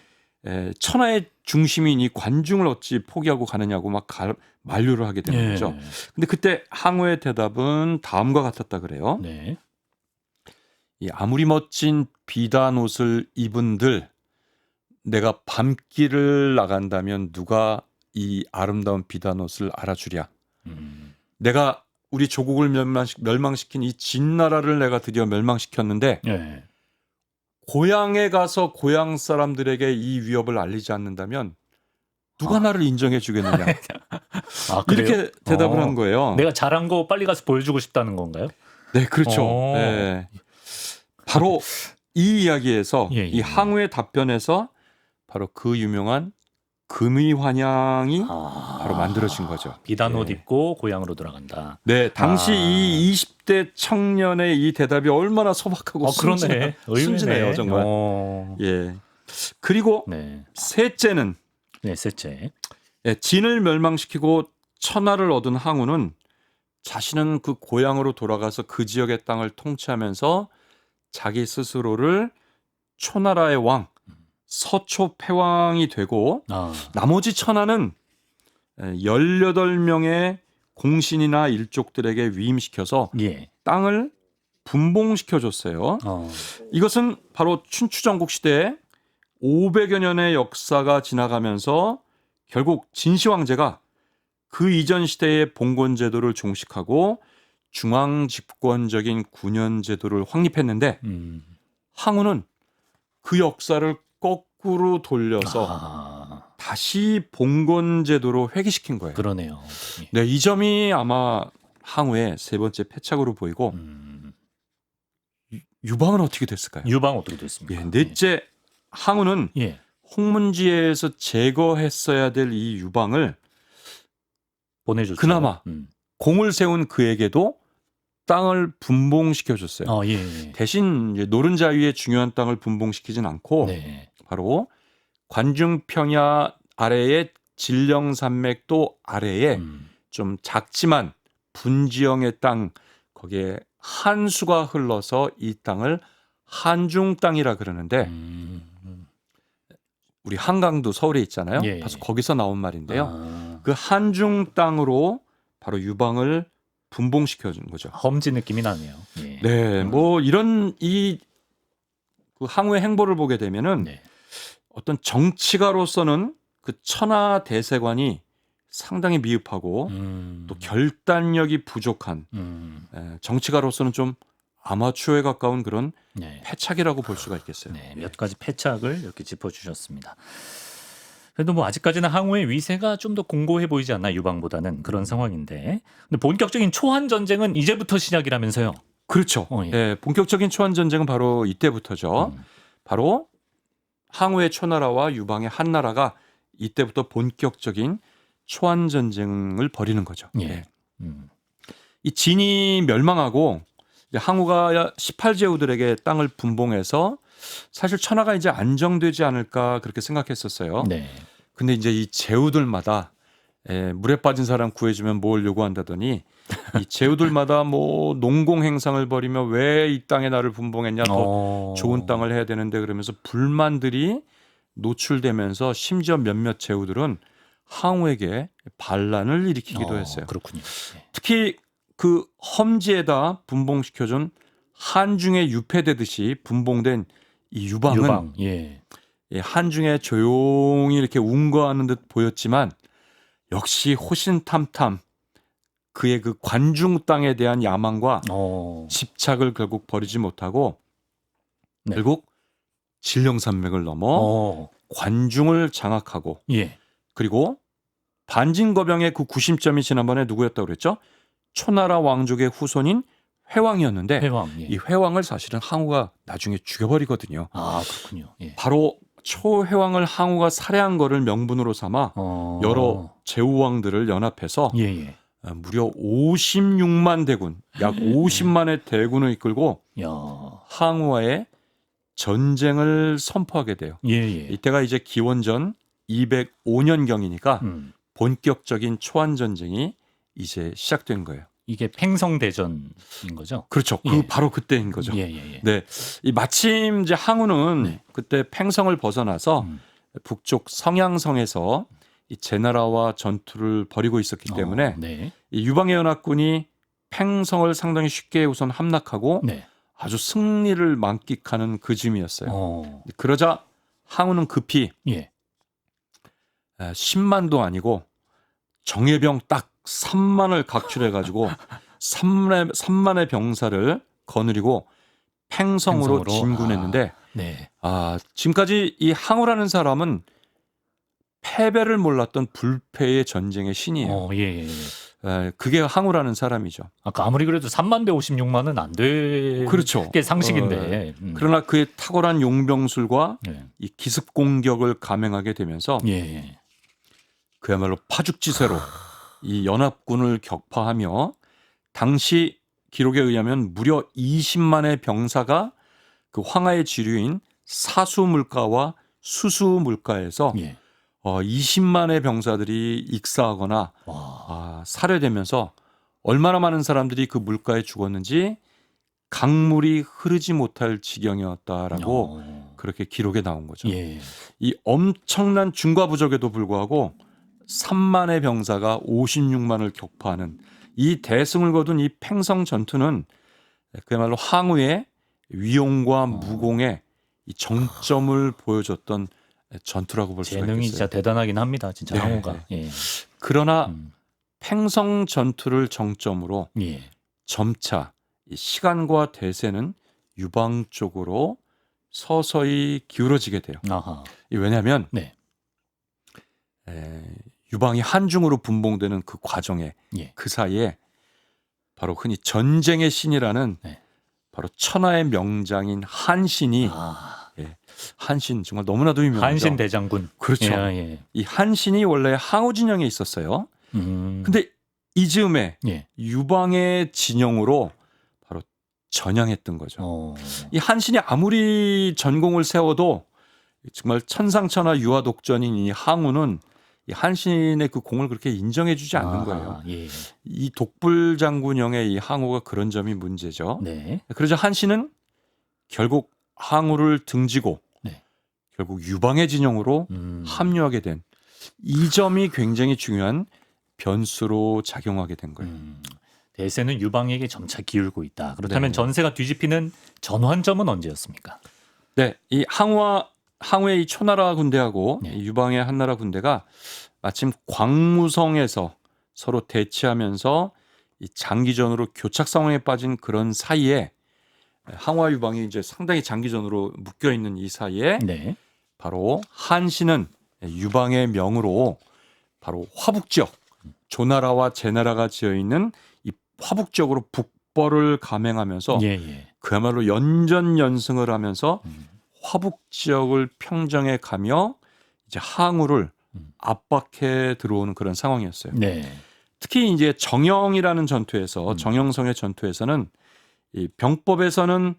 천하의 중심인 이 관중을 어찌 포기하고 가느냐고 막 만류를 하게 되는 거죠. 근데 그때 항우의 대답은 다음과 같았다 그래요. 네. 이 아무리 멋진 비단 옷을 입은들 내가 밤길을 나간다면 누가 이 아름다운 비단 옷을 알아주랴. 내가 우리 조국을 멸망시킨 이 진나라를 내가 드디어 멸망시켰는데 예. 고향에 가서 고향 사람들에게 이 위협을 알리지 않는다면 누가 나를 인정해 주겠느냐. 이렇게 대답을 한 거예요. 내가 잘한 거 빨리 가서 보여주고 싶다는 건가요? 네, 그렇죠. 네. 바로 이 이야기에서 예. 이 항우의 답변에서 바로 그 유명한 금의환양이 바로 만들어진 거죠. 비단 옷 입고 고향으로 돌아간다. 네, 당시 이 20대 청년의 이 대답이 얼마나 소박하고 순진해요, 정말. 예. 그리고 셋째는 셋째. 진을 멸망시키고 천하를 얻은 항우는 자신은 그 고향으로 돌아가서 그 지역의 땅을 통치하면서 자기 스스로를 초나라의 왕, 서초패왕이 되고 나머지 천하는 18명의 공신이나 일족들에게 위임시켜서 땅을 분봉시켜줬어요. 어. 이것은 바로 춘추전국 시대에 500여 년의 역사가 지나가면서 결국 진시황제가 그 이전 시대의 봉건제도를 종식하고 중앙 집권적인 군현제도를 확립했는데 항우는 그 역사를 거꾸로 돌려서 다시 봉건제도로 회귀시킨 거예요. 그러네요. 예. 네, 이 점이 아마 항우의 세 번째 패착으로 보이고 유방은 어떻게 됐을까요? 유방 어떻게 됐습니까? 예, 넷째 항우는 예. 홍문지에서 제거했어야 될 이 유방을 보내줬죠. 그나마 공을 세운 그에게도 땅을 분봉시켜줬어요. 예, 예. 대신 이제 노른자위의 중요한 땅을 분봉시키진 않고 네. 바로 관중평야 아래의 진령산맥도 아래에 좀 작지만 분지형의 땅 거기에 한수가 흘러서 이 땅을 한중 땅이라 그러는데 우리 한강도 서울에 있잖아요. 예. 그래서 거기서 나온 말인데요. 아. 그 한중 땅으로 바로 유방을 분봉시켜 준 거죠. 험지 느낌이 나네요. 예. 네, 뭐 이런 그 항우의 행보를 보게 되면은 네. 어떤 정치가로서는 그 천하 대세관이 상당히 미흡하고 또 결단력이 부족한 정치가로서는 좀 아마추어에 가까운 그런 네. 패착이라고 볼 수가 있겠어요. 네, 몇 가지 패착을 이렇게 짚어주셨습니다. 그래도 뭐 아직까지는 항우의 위세가 좀 더 공고해 보이지 않나 유방보다는 그런 상황인데, 근데 본격적인 초한 전쟁은 이제부터 시작이라면서요? 그렇죠. 예. 예, 본격적인 초안 전쟁은 바로 이때부터죠. 바로 항우의 초나라와 유방의 한나라가 이때부터 본격적인 초안 전쟁을 벌이는 거죠. 예. 예. 이 진이 멸망하고 이제 항우가 18제후들에게 땅을 분봉해서 사실 천하가 이제 안정되지 않을까 그렇게 생각했었어요. 네. 근데 이제 이 제후들마다 물에 빠진 사람 구해주면 뭘 요구한다더니 이 제후들마다 뭐 농공 행상을 벌이며 왜 이 땅에 나를 분봉했냐 더 좋은 땅을 해야 되는데 그러면서 불만들이 노출되면서 심지어 몇몇 제후들은 항우에게 반란을 일으키기도 했어요. 그렇군요. 네. 특히 그 험지에다 분봉시켜준 한중에 유폐되듯이 분봉된 이 유방은 유방. 예. 한중에 조용히 이렇게 운거하는 듯 보였지만 역시 호신탐탐 그의 그 관중 땅에 대한 야망과 집착을 결국 버리지 못하고 네. 결국 진령산맥을 넘어 관중을 장악하고 예. 그리고 반진거병의 그 구심점이 지난번에 누구였다고 그랬죠? 초나라 왕족의 후손인 회왕이었는데 회왕. 예. 이 회왕을 사실은 항우가 나중에 죽여버리거든요. 아, 그렇군요. 예. 바로 초회왕을 항우가 살해한 거를 명분으로 삼아 여러 제후왕들을 연합해서 예, 예. 무려 56만 대군, 약 50만의 대군을 이끌고 야. 항우와의 전쟁을 선포하게 돼요. 예, 예. 이때가 이제 기원전 205년경이니까 본격적인 초안 전쟁이 이제 시작된 거예요. 이게 팽성대전인 거죠? 그렇죠. 예. 바로 그때인 거죠. 예, 예, 예. 네, 이 마침 이제 항우는 네. 그때 팽성을 벗어나서 북쪽 성양성에서 이 제나라와 전투를 벌이고 있었기 때문에 네. 이 유방의 연합군이 팽성을 상당히 쉽게 우선 함락하고 네. 아주 승리를 만끽하는 그 즈음이었어요. 그러자 항우는 급히 예. 10만도 아니고 정예병 딱 3만을 각출해가지고 3만의 병사를 거느리고 팽성으로 진군했는데 네. 지금까지 이 항우라는 사람은 패배를 몰랐던 불패의 전쟁의 신이에요. 예, 예. 그게 항우라는 사람이죠. 아까 아무리 그래도 3만 대 56만은 안 돼. 그렇죠. 게 상식인데. 그러나 그의 탁월한 용병술과 네. 이 기습 공격을 감행하게 되면서 예. 그야말로 파죽지세로 이 연합군을 격파하며 당시 기록에 의하면 무려 20만의 병사가 그 황하의 지류인 사수물가와 수수물가에서 예. 20만의 병사들이 익사하거나 살해되면서 얼마나 많은 사람들이 그 물가에 죽었는지 강물이 흐르지 못할 지경이었다라고 그렇게 기록에 나온 거죠. 예. 이 엄청난 중과부적에도 불구하고 3만의 병사가 56만을 격파하는 이 대승을 거둔 이 팽성 전투는 그야말로 항우의 위용과 무공의 이 정점을 보여줬던 전투라고 볼 수가 재능이 있겠어요. 진짜 대단하긴 합니다. 진짜 네. 항우가. 예. 그러나 음. 팽성 전투를 정점으로 예. 점차 이 시간과 대세는 유방 쪽으로 서서히 기울어지게 돼요. 아하. 왜냐하면 네. 유방이 한중으로 분봉되는 그 과정에 예. 그 사이에 바로 흔히 전쟁의 신이라는 네. 바로 천하의 명장인 한신이 아. 한신 정말 너무나도 유명하죠. 한신 대장군. 그렇죠. 예. 예. 이 한신이 원래 항우 진영에 있었어요. 근데 이 즈음에 예. 유방의 진영으로 바로 전향했던 거죠. 이 한신이 아무리 전공을 세워도 정말 천상천하 유아독전인 이 항우는 이 한신의 그 공을 그렇게 인정해주지 않는 거예요. 예. 이 독불장군형의 이 항우가 그런 점이 문제죠. 네. 그러자 한신은 결국 항우를 등지고 네. 결국 유방의 진영으로 합류하게 된 이 점이 굉장히 중요한 변수로 작용하게 된 거예요. 대세는 유방에게 점차 기울고 있다. 그렇다면 네. 전세가 뒤집히는 전환점은 언제였습니까? 네, 이 항우의 이 초나라 군대하고 네. 이 유방의 한나라 군대가 마침 광무성에서 서로 대치하면서 이 장기전으로 교착 상황에 빠진 그런 사이에 항우와 유방이 이제 상당히 장기전으로 묶여 있는 이 사이에 네. 바로 한신은 유방의 명으로 바로 화북 지역 조나라와 제나라가 지어 있는 이 화북 지역으로 북벌을 감행하면서 예, 예. 그야말로 연전연승을 하면서 화북 지역을 평정해 가며 이제 항우를 압박해 들어오는 그런 상황이었어요. 네. 특히 이제 정영이라는 전투에서 정영성의 전투에서는 이 병법에서는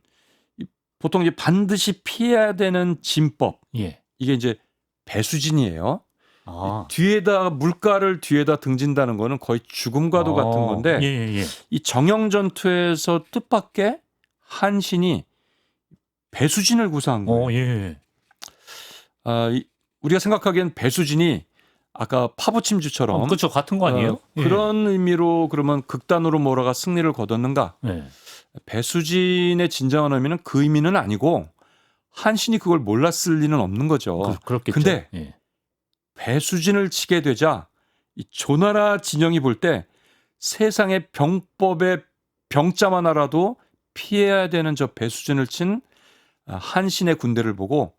보통 이제 반드시 피해야 되는 진법 예. 이게 이제 배수진이에요. 아. 뒤에다 물가를 뒤에다 등진다는 거는 거의 죽음과도 같은 건데 예, 예, 예. 이 정영 전투에서 뜻밖의 한신이 배수진을 구사한 거예요. 예. 우리가 생각하기엔 배수진이 아까 파부침주처럼 그렇죠. 같은 거 아니에요? 그런 의미로 그러면 극단으로 몰아가 승리를 거뒀는가? 예. 배수진의 진정한 의미는 그 의미는 아니고 한신이 그걸 몰랐을 리는 없는 거죠. 그렇겠죠. 근데 예. 배수진을 치게 되자 이 조나라 진영이 볼 때 세상의 병법의 병자만 알아도 피해야 되는 저 배수진을 친 한신의 군대를 보고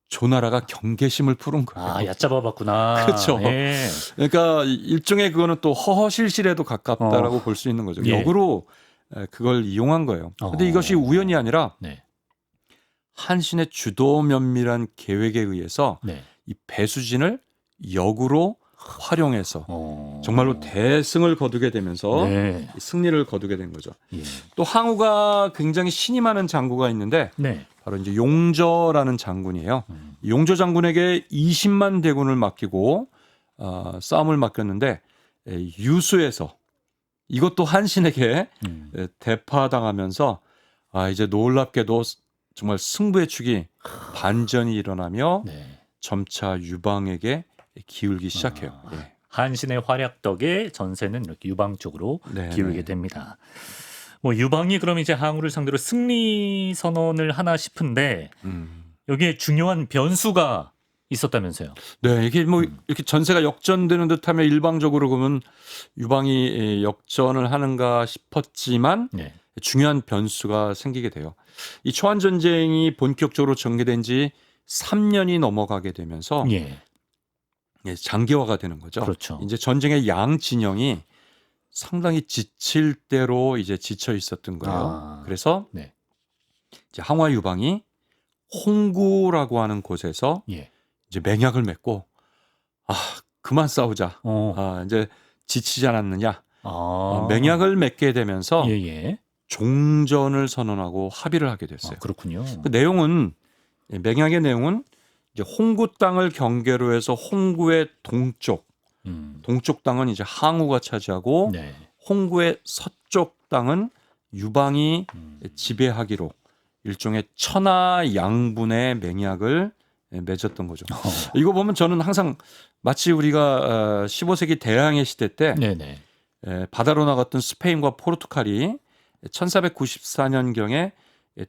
조나라가 경계심을 푸른 거예요. 아, 얕잡아봤구나. 그렇죠. 예. 그러니까 일종의 그거는 또 허허실실에도 가깝다라고 볼 수 있는 거죠. 예. 역으로 그걸 이용한 거예요. 근데 이것이 우연이 아니라 네. 한신의 주도 면밀한 계획에 의해서 네. 이 배수진을 역으로 활용해서 정말로 대승을 거두게 되면서 네. 승리를 거두게 된 거죠. 예. 또 항우가 굉장히 신이 많은 장구가 있는데 네. 바로 이제 용저라는 장군이에요. 용저 장군에게 20만 대군을 맡기고 싸움을 맡겼는데 유수에서 이것도 한신에게 대파당하면서 이제 놀랍게도 정말 승부의 축이 반전이 일어나며 네. 점차 유방에게 기울기 시작해요. 예. 한신의 활약 덕에 전세는 이렇게 유방 쪽으로 네, 기울게 네. 됩니다. 뭐 유방이 그럼 이제 항우를 상대로 승리 선언을 하나 싶은데 여기에 중요한 변수가 있었다면서요? 네, 이게 뭐 이렇게 전세가 역전되는 듯하면 일방적으로 그러면 유방이 역전을 하는가 싶었지만 네. 중요한 변수가 생기게 돼요. 이 초안 전쟁이 본격적으로 전개된 지 3년이 넘어가게 되면서 예. 장기화가 되는 거죠. 그렇죠. 이제 전쟁의 양 진영이 상당히 지칠 대로 이제 지쳐 있었던 거예요. 그래서 네. 이제 항와 유방이 홍구라고 하는 곳에서 예. 이제 맹약을 맺고 그만 싸우자. 이제 지치지 않았느냐. 맹약을 맺게 되면서 예. 종전을 선언하고 합의를 하게 됐어요. 그렇군요. 그 내용은 맹약의 내용은 이제 홍구 땅을 경계로 해서 홍구의 동쪽 땅은 이제 항우가 차지하고 네. 홍구의 서쪽 땅은 유방이 지배하기로 일종의 천하 양분의 맹약을 맺었던 거죠. 이거 보면 저는 항상 마치 우리가 15세기 대항해 시대 때 네네. 바다로 나갔던 스페인과 포르투갈이 1494년경에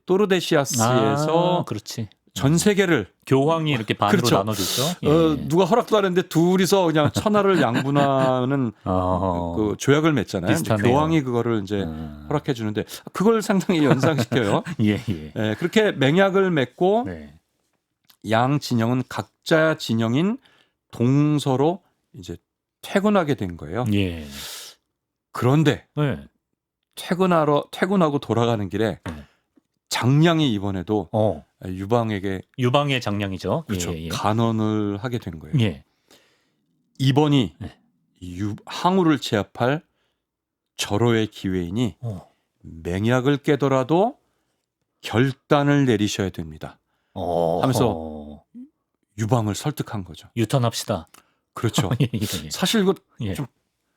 또르데시아스에서 그렇지. 전 세계를 교황이 이렇게 반으로 그렇죠. 나눠져 있죠. 누가 허락도 안 했는데 둘이서 그냥 천하를 양분하는 그 조약을 맺잖아요. 이제 비슷하네요. 교황이 그거를 이제 허락해 주는데 그걸 상당히 연상시켜요. 예, 예. 예, 그렇게 맹약을 맺고 네. 양 진영은 각자 진영인 동서로 이제 퇴근하게 된 거예요. 예. 그런데 네. 퇴근하고 돌아가는 길에 네. 장량이 이번에도 어. 유방에게 유방의 장량이죠. 그렇죠. 예, 예. 간언을 하게 된 거예요. 예. 이번이 네. 항우를 제압할 절호의 기회이니 어. 맹약을 깨더라도 결단을 내리셔야 됩니다. 하면서 유방을 설득한 거죠. 유턴합시다. 그렇죠. 예, 예, 예. 사실 이거 예. 좀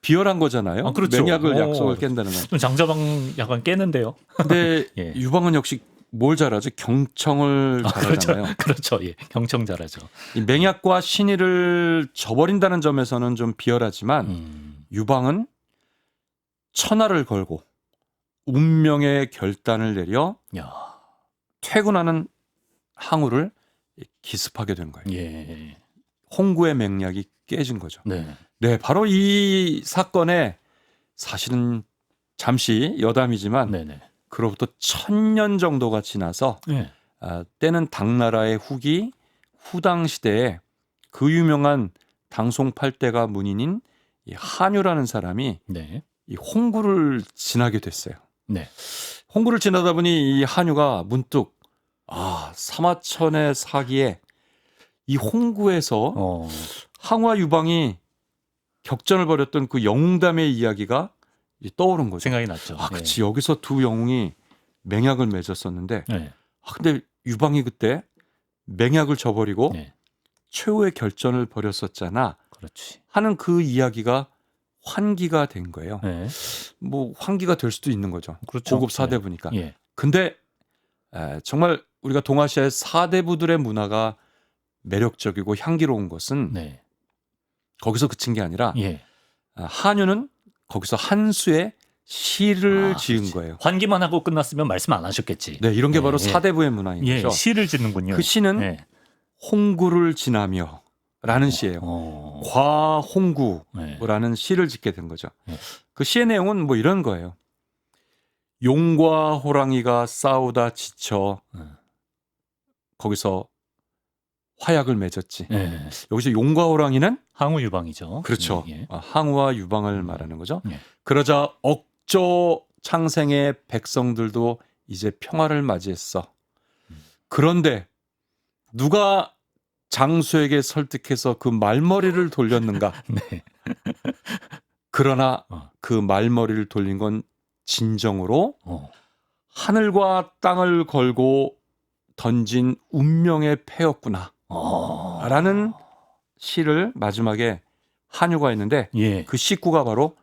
비열한 거잖아요. 그렇죠. 맹약을 약속을 깬다는 건. 좀 장자방 약간 깨는데요. 근데 예. 유방은 역시 뭘 잘하죠? 경청을 잘하잖아요. 그렇죠. 예. 경청 잘하죠. 이 맹약과 신의를 저버린다는 점에서는 좀 비열하지만 유방은 천하를 걸고 운명의 결단을 내려 야. 퇴근하는 항우를 기습하게 된 거예요. 예. 홍구의 맹약이 깨진 거죠. 네. 네, 바로 이 사건에 사실은 잠시 여담이지만 네네. 그로부터 1000년 정도가 지나서 네. 때는 당나라의 후기 후당 시대에 그 유명한 당송팔대가 문인인 이 한유라는 사람이 네. 이 홍구를 지나게 됐어요. 네. 홍구를 지나다 보니 이 한유가 문득 사마천의 사기에 이 홍구에서 항우와 유방이 격전을 벌였던 그 영웅담의 이야기가 떠오른 거죠. 생각이 났죠. 그치. 여기서 두 영웅이 맹약을 맺었었는데 네. 근데 유방이 그때 맹약을 저버리고 네. 최후의 결전을 벌였었잖아 그렇지. 하는 그 이야기가 환기가 된 거예요. 네. 뭐 환기가 될 수도 있는 거죠. 그렇죠. 고급 사대부니까. 예. 근데 정말 우리가 동아시아의 사대부들의 문화가 매력적이고 향기로운 것은 네. 거기서 그친 게 아니라 예. 한유는 거기서 한 수의 시를 지은 그렇지. 거예요. 환기만 하고 끝났으면 말씀 안 하셨겠지. 네, 이런 게 바로 예. 사대부의 문화인 예. 거죠. 시를 짓는군요. 그 시는 예. 홍구를 지나며 라는 시예요. 과홍구라는 네. 시를 짓게 된 거죠. 네. 그 시의 내용은 뭐 이런 거예요. 용과 호랑이가 싸우다 지쳐 거기서 화약을 맺었지. 예. 여기서 용과 호랑이는 항우 유방이죠. 그렇죠. 예. 예. 항우와 유방을 말하는 거죠. 예. 그러자 억조 창생의 백성들도 이제 평화를 맞이했어. 그런데 누가 장수에게 설득해서 그 말머리를 돌렸는가? 네. 그러나 그 말머리를 돌린 건 진정으로 하늘과 땅을 걸고 던진 운명의 패였구나. 라는 시를 마지막에 한유가 했는데 예. 그 시구가 바로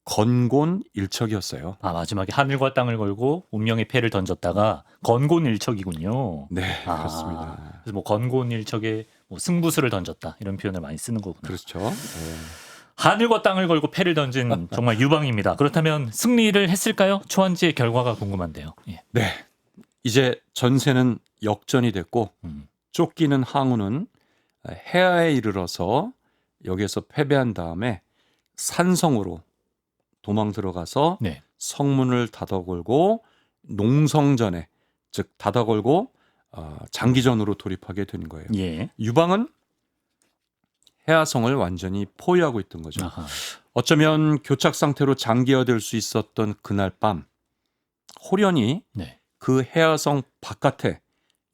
건곤일척이었어요. 마지막에 하늘과 땅을 걸고 운명의 패를 던졌다가 건곤일척이군요. 네, 그렇습니다. 그래서 뭐 건곤일척에 뭐 승부수를 던졌다 이런 표현을 많이 쓰는 거구나. 그렇죠. 네. 하늘과 땅을 걸고 패를 던진 정말 유방입니다. 그렇다면 승리를 했을까요? 초안지의 결과가 궁금한데요. 예. 네, 이제 전세는 역전이 됐고 쫓기는 항우는 해아에 이르러서 여기에서 패배한 다음에 산성으로 도망 들어가서 네. 성문을 닫아걸고 농성전에 즉 닫아걸고 장기전으로 돌입하게 되는 거예요. 예. 유방은 해아성을 완전히 포위하고 있던 거죠. 아하. 어쩌면 교착 상태로 장기화될 수 있었던 그날 밤 호련히 네. 그 해아성 바깥에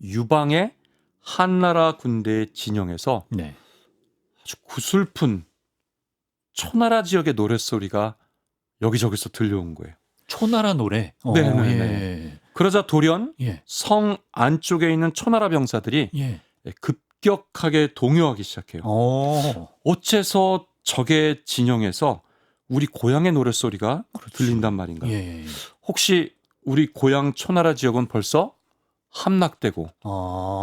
유방의 한나라 군대의 진영에서 네. 아주 구슬픈 초나라 지역의 노랫소리가 여기저기서 들려온 거예요. 초나라 노래. 네네네. 예. 그러자 돌연 예. 성 안쪽에 있는 초나라 병사들이 예. 급격하게 동요하기 시작해요. 어째서 적의 진영에서 우리 고향의 노랫소리가 들린단 말인가? 예. 혹시 우리 고향 초나라 지역은 벌써 함락되고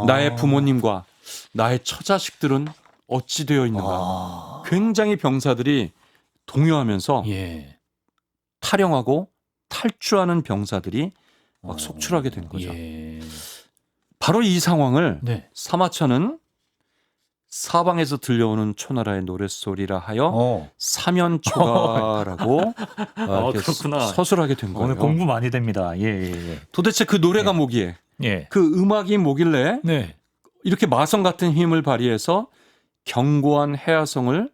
나의 부모님과 나의 처자식들은 어찌 되어 있는가? 굉장히 병사들이 동요하면서 예. 타령하고 탈주하는 병사들이 막 속출하게 된 거죠. 예. 바로 이 상황을 네. 사마천은 사방에서 들려오는 초나라의 노랫소리라 하여 어. 사면초가라고 이렇게 그렇구나. 서술하게 된 거예요. 오늘 공부 많이 됩니다. 예, 예, 도대체 그 노래가 뭐기에 예. 예. 그 음악이 뭐길래 네. 이렇게 마성 같은 힘을 발휘해서 견고한 해야성을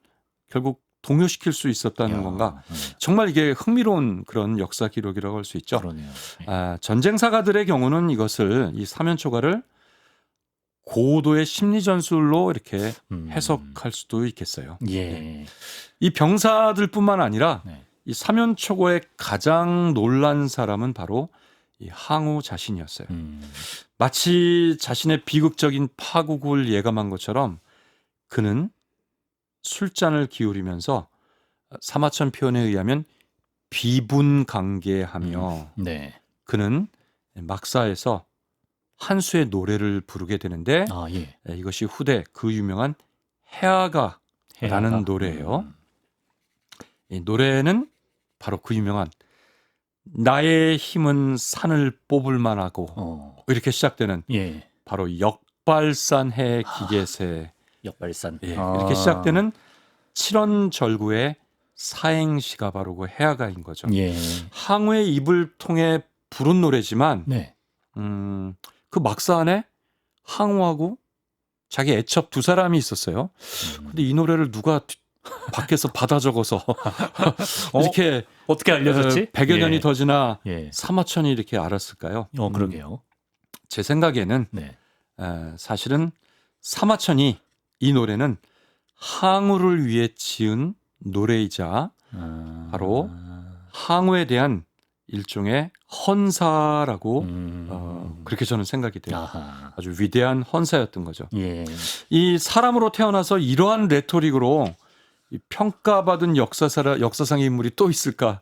결국 동요시킬 수 있었다는 야, 건가? 정말 이게 흥미로운 그런 역사 기록이라고 할 수 있죠. 그러네요. 예. 전쟁사가들의 경우는 이것을 이 사면초가를 고도의 심리 전술로 이렇게 해석할 수도 있겠어요. 예. 이 병사들뿐만 아니라 네. 이 사면초가의 가장 놀란 사람은 바로 이 항우 자신이었어요. 마치 자신의 비극적인 파국을 예감한 것처럼 그는 술잔을 기울이면서 사마천 표현에 의하면 비분강개하며 네. 그는 막사에서 한 수의 노래를 부르게 되는데 아, 예. 이것이 후대 그 유명한 해아가라는 해아가. 노래예요. 이 노래는 바로 그 유명한 나의 힘은 산을 뽑을 만하고 이렇게 시작되는 예. 바로 역발산해 기계세 역발산. 예, 이렇게 시작되는 칠원절구의 사행시가 바로 그 해아가인 거죠. 예. 항우의 입을 통해 부른 노래지만 네. 그 막사 안에 항우하고 자기 애첩 두 사람이 있었어요. 근데 이 노래를 누가 밖에서 받아 적어서 이렇게 어떻게 알려졌지? 100여 년이 예. 더 지나 예. 사마천이 이렇게 알았을까요? 그러게요. 제 생각에는 네. 사실은 사마천이 이 노래는 항우를 위해 지은 노래이자 바로 항우에 대한 일종의 헌사라고 그렇게 저는 생각이 돼요. 아하. 아주 위대한 헌사였던 거죠. 예. 이 사람으로 태어나서 이러한 레토릭으로 이 평가받은 역사상의 인물이 또 있을까?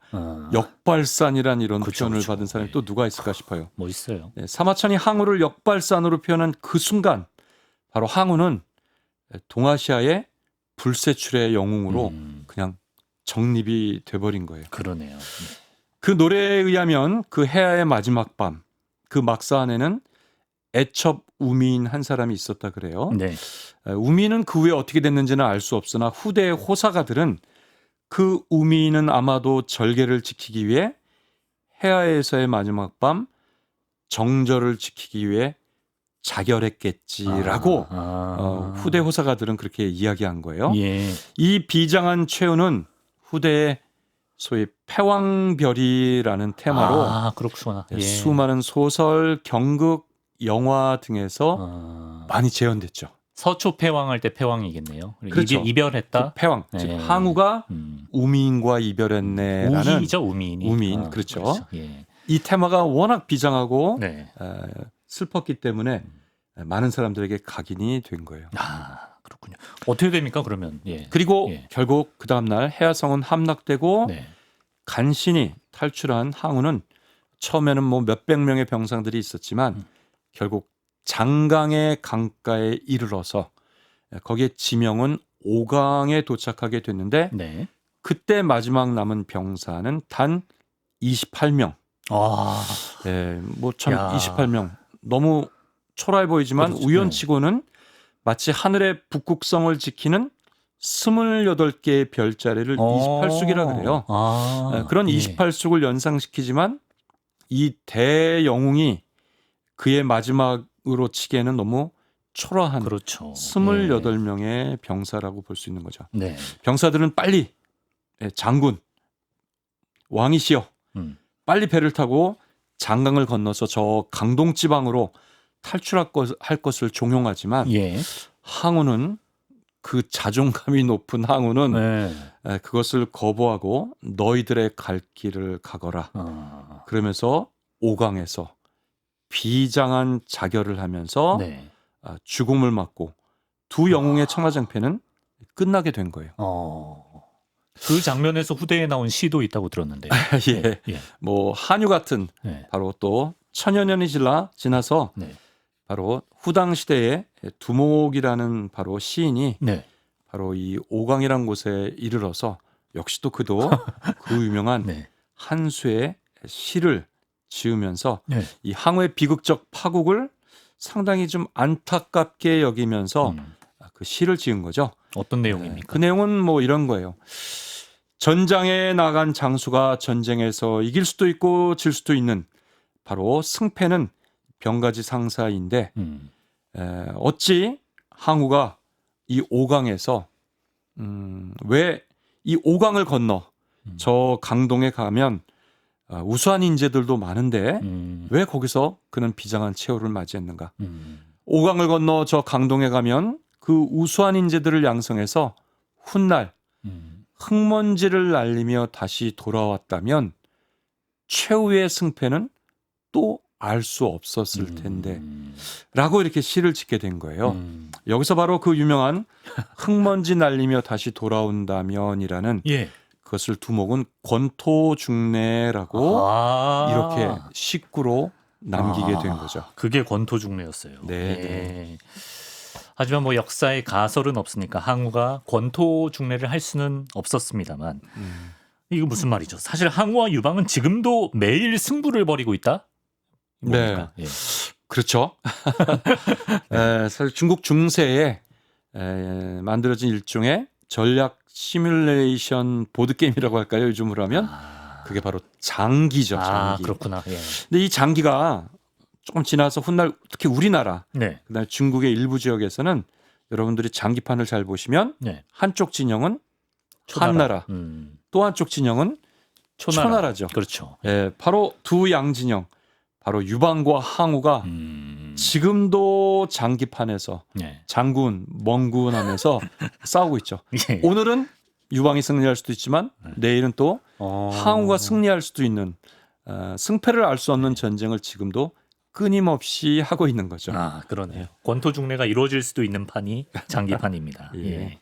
역발산이란 이런 그쵸, 표현을 그쵸. 받은 사람이 또 누가 있을까 싶어요. 멋있어요. 네, 사마천이 항우를 역발산으로 표현한 그 순간 바로 항우는 동아시아의 불세출의 영웅으로 그냥 정립이 돼버린 거예요. 그러네요. 그 노래에 의하면 그 해아의 마지막 밤, 그 막사 안에는 애첩 우미인 한 사람이 있었다 그래요. 네. 우미는 그 후에 어떻게 됐는지는 알 수 없으나 후대의 호사가들은 그 우미는 아마도 절개를 지키기 위해 해아에서의 마지막 밤 정절을 지키기 위해 자결했겠지라고 후대 호사가들은 그렇게 이야기한 거예요. 예. 이 비장한 최후는 후대의 소위 패왕별이라는 테마로 그렇구나. 예. 수많은 소설, 경극, 영화 등에서 많이 재현됐죠. 서초패왕할 때 패왕이겠네요. 그렇죠. 이별했다. 그 패왕, 네. 즉 항우가 우미인과 이별했네라는 우희죠, 우미인이. 우미인, 그렇죠. 예. 이 테마가 워낙 비장하고 네. 슬펐기 때문에 많은 사람들에게 각인이 된 거예요. 그렇군요. 어떻게 됩니까, 그러면? 예. 그리고 예. 결국 그 다음 날 해아성은 함락되고 네. 간신히 탈출한 항우는 처음에는 뭐 몇백 명의 병상들이 있었지만 결국 장강의 강가에 이르러서 거기에 지명은 오강에 도착하게 됐는데 네. 그때 마지막 남은 병사는 단 28명. 뭐 참 야. 28명 너무 초라해 보이지만 그렇죠. 우연치고는 마치 하늘의 북극성을 지키는 28개의 별자리를 28숙이라 그래요. 그런 예. 28숙을 연상시키지만 이 대영웅이 그의 마지막으로 치기에는 너무 초라한 그렇죠. 28명의 병사라고 볼 수 있는 거죠. 네. 병사들은 빨리 장군 왕이시여 빨리 배를 타고 장강을 건너서 저 강동 지방으로 탈출할 것을 종용하지만 예. 항우는 그 자존감이 높은 항우는 네. 그것을 거부하고 너희들의 갈 길을 가거라. 그러면서 오강에서 비장한 자결을 하면서 네. 죽음을 맞고 두 영웅의 천하장패는 끝나게 된 거예요. 그 장면에서 후대에 나온 시도 있다고 들었는데. 예. 예. 뭐 한유 같은 네. 바로 또 천여 년이 지나서 네. 바로 후당 시대의 두목이라는 바로 시인이 네. 바로 이 오강이라는 곳에 이르러서 역시 또 그도 그 유명한 네. 한수의 시를 지으면서 네. 이 항우의 비극적 파국을 상당히 좀 안타깝게 여기면서 그 시를 지은 거죠. 어떤 내용입니까? 그 내용은 뭐 이런 거예요. 전장에 나간 장수가 전쟁에서 이길 수도 있고 질 수도 있는 바로 승패는 병가지 상사인데 어찌 항우가 이 오강에서 왜 이 오강을 건너 저 강동에 가면 우수한 인재들도 많은데 왜 거기서 그는 비장한 최후를 맞이했는가? 오강을 건너 저 강동에 가면 그 우수한 인재들을 양성해서 훗날 흙먼지를 날리며 다시 돌아왔다면 최후의 승패는 또 알 수 없었을 텐데 라고 이렇게 시를 짓게 된 거예요. 여기서 바로 그 유명한 흙먼지 날리며 다시 돌아온다면이라는 예. 그것을 두목은 권토중래라고 이렇게 식구로 남기게 된 거죠. 그게 권토중래였어요. 네. 예. 하지만 뭐 역사에 가설은 없으니까 항우가 권토중래를 할 수는 없었습니다만 이거 무슨 말이죠? 사실 항우와 유방은 지금도 매일 승부를 벌이고 있다? 뭡니까? 예. 그렇죠. 사실 중국 중세에 만들어진 일종의 전략 시뮬레이션 보드게임이라고 할까요? 요즘으로 하면 그게 바로 장기죠. 장기. 그렇구나. 예. 근데 이 장기가 조금 지나서 훗날 특히 우리나라 네. 그다음에 중국의 일부 지역에서는 여러분들이 장기판을 잘 보시면 네. 한쪽 진영은 한나라, 또 한쪽 진영은 초나라죠. 그렇죠. 바로 두 양진영, 바로 유방과 항우가 지금도 장기판에서 네. 장군, 멍군 하면서 싸우고 있죠. 예. 오늘은 유방이 승리할 수도 있지만 내일은 또 항우가 승리할 수도 있는 승패를 알 수 없는 전쟁을 지금도 끊임없이 하고 있는 거죠. 그러네요. 권토중래가 이루어질 수도 있는 판이 장기판입니다. 예. 예.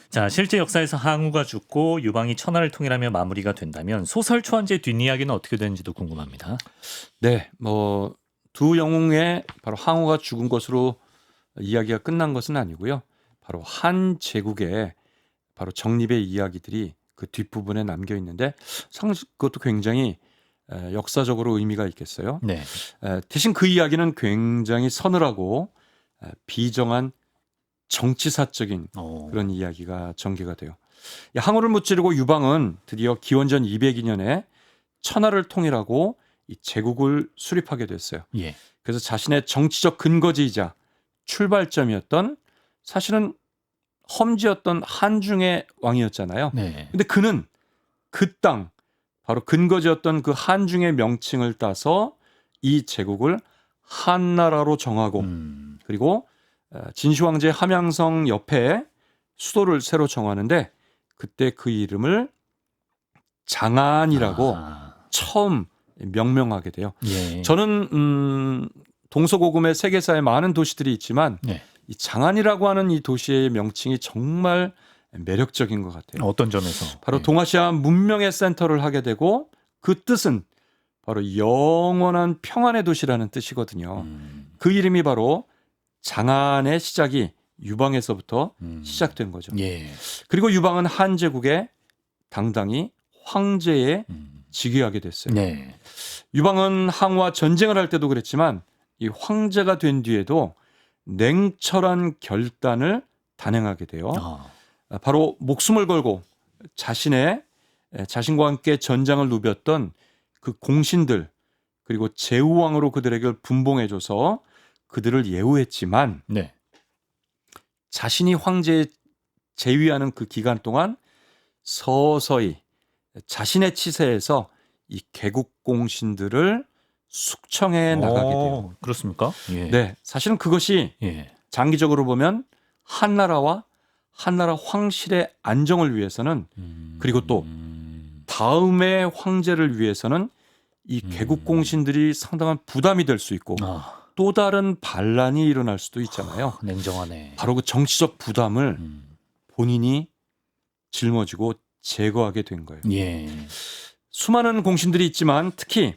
자, 실제 역사에서 항우가 죽고 유방이 천하를 통일하며 마무리가 된다면 소설 초한제 뒷이야기는 어떻게 되는지도 궁금합니다. 네, 뭐 두 영웅의 바로 항우가 죽은 것으로 이야기가 끝난 것은 아니고요. 바로 한 제국의 바로 정립의 이야기들이 그 뒷부분에 남겨 있는데 그것도 굉장히 역사적으로 의미가 있겠어요. 네. 대신 그 이야기는 굉장히 서늘하고 비정한 정치사적인 그런 이야기가 전개가 돼요. 항우를 무찌르고 유방은 드디어 기원전 202년에 천하를 통일하고 이 제국을 수립하게 됐어요. 예. 그래서 자신의 정치적 근거지이자 출발점이었던 사실은 험지였던 한중의 왕이었잖아요. 네. 근데 그는 그 땅 바로 근거지였던 그 한중의 명칭을 따서 이 제국을 한나라로 정하고 그리고 진시황제 함양성 옆에 수도를 새로 정하는데 그때 그 이름을 장안이라고 처음 명명하게 돼요. 예. 저는 동서고금의 세계사에 많은 도시들이 있지만 네. 이 장안이라고 하는 이 도시의 명칭이 정말 매력적인 것 같아요. 어떤 점에서? 바로 동아시아 문명의 센터를 하게 되고 그 뜻은 바로 영원한 평안의 도시라는 뜻이거든요. 그 이름이 바로 장안의 시작이 유방에서부터 시작된 거죠. 예. 그리고 유방은 한제국의 당당히 황제에 즉위하게 됐어요. 네. 유방은 항우와 전쟁을 할 때도 그랬지만 이 황제가 된 뒤에도 냉철한 결단을 단행하게 돼요. 바로 목숨을 걸고 자신과 함께 전장을 누볐던 그 공신들 그리고 제후왕으로 그들에게 분봉해줘서 그들을 예우했지만 네. 자신이 황제에 재위하는 그 기간 동안 서서히 자신의 치세에서 이 개국 공신들을 숙청해 나가게 돼요. 그렇습니까? 예. 네, 사실은 그것이 예. 장기적으로 보면 한나라와 한나라 황실의 안정을 위해서는 그리고 또 다음의 황제를 위해서는 이 개국 공신들이 상당한 부담이 될 수 있고 또 다른 반란이 일어날 수도 있잖아요. 냉정하네. 바로 그 정치적 부담을 본인이 짊어지고 제거하게 된 거예요. 예. 수많은 공신들이 있지만 특히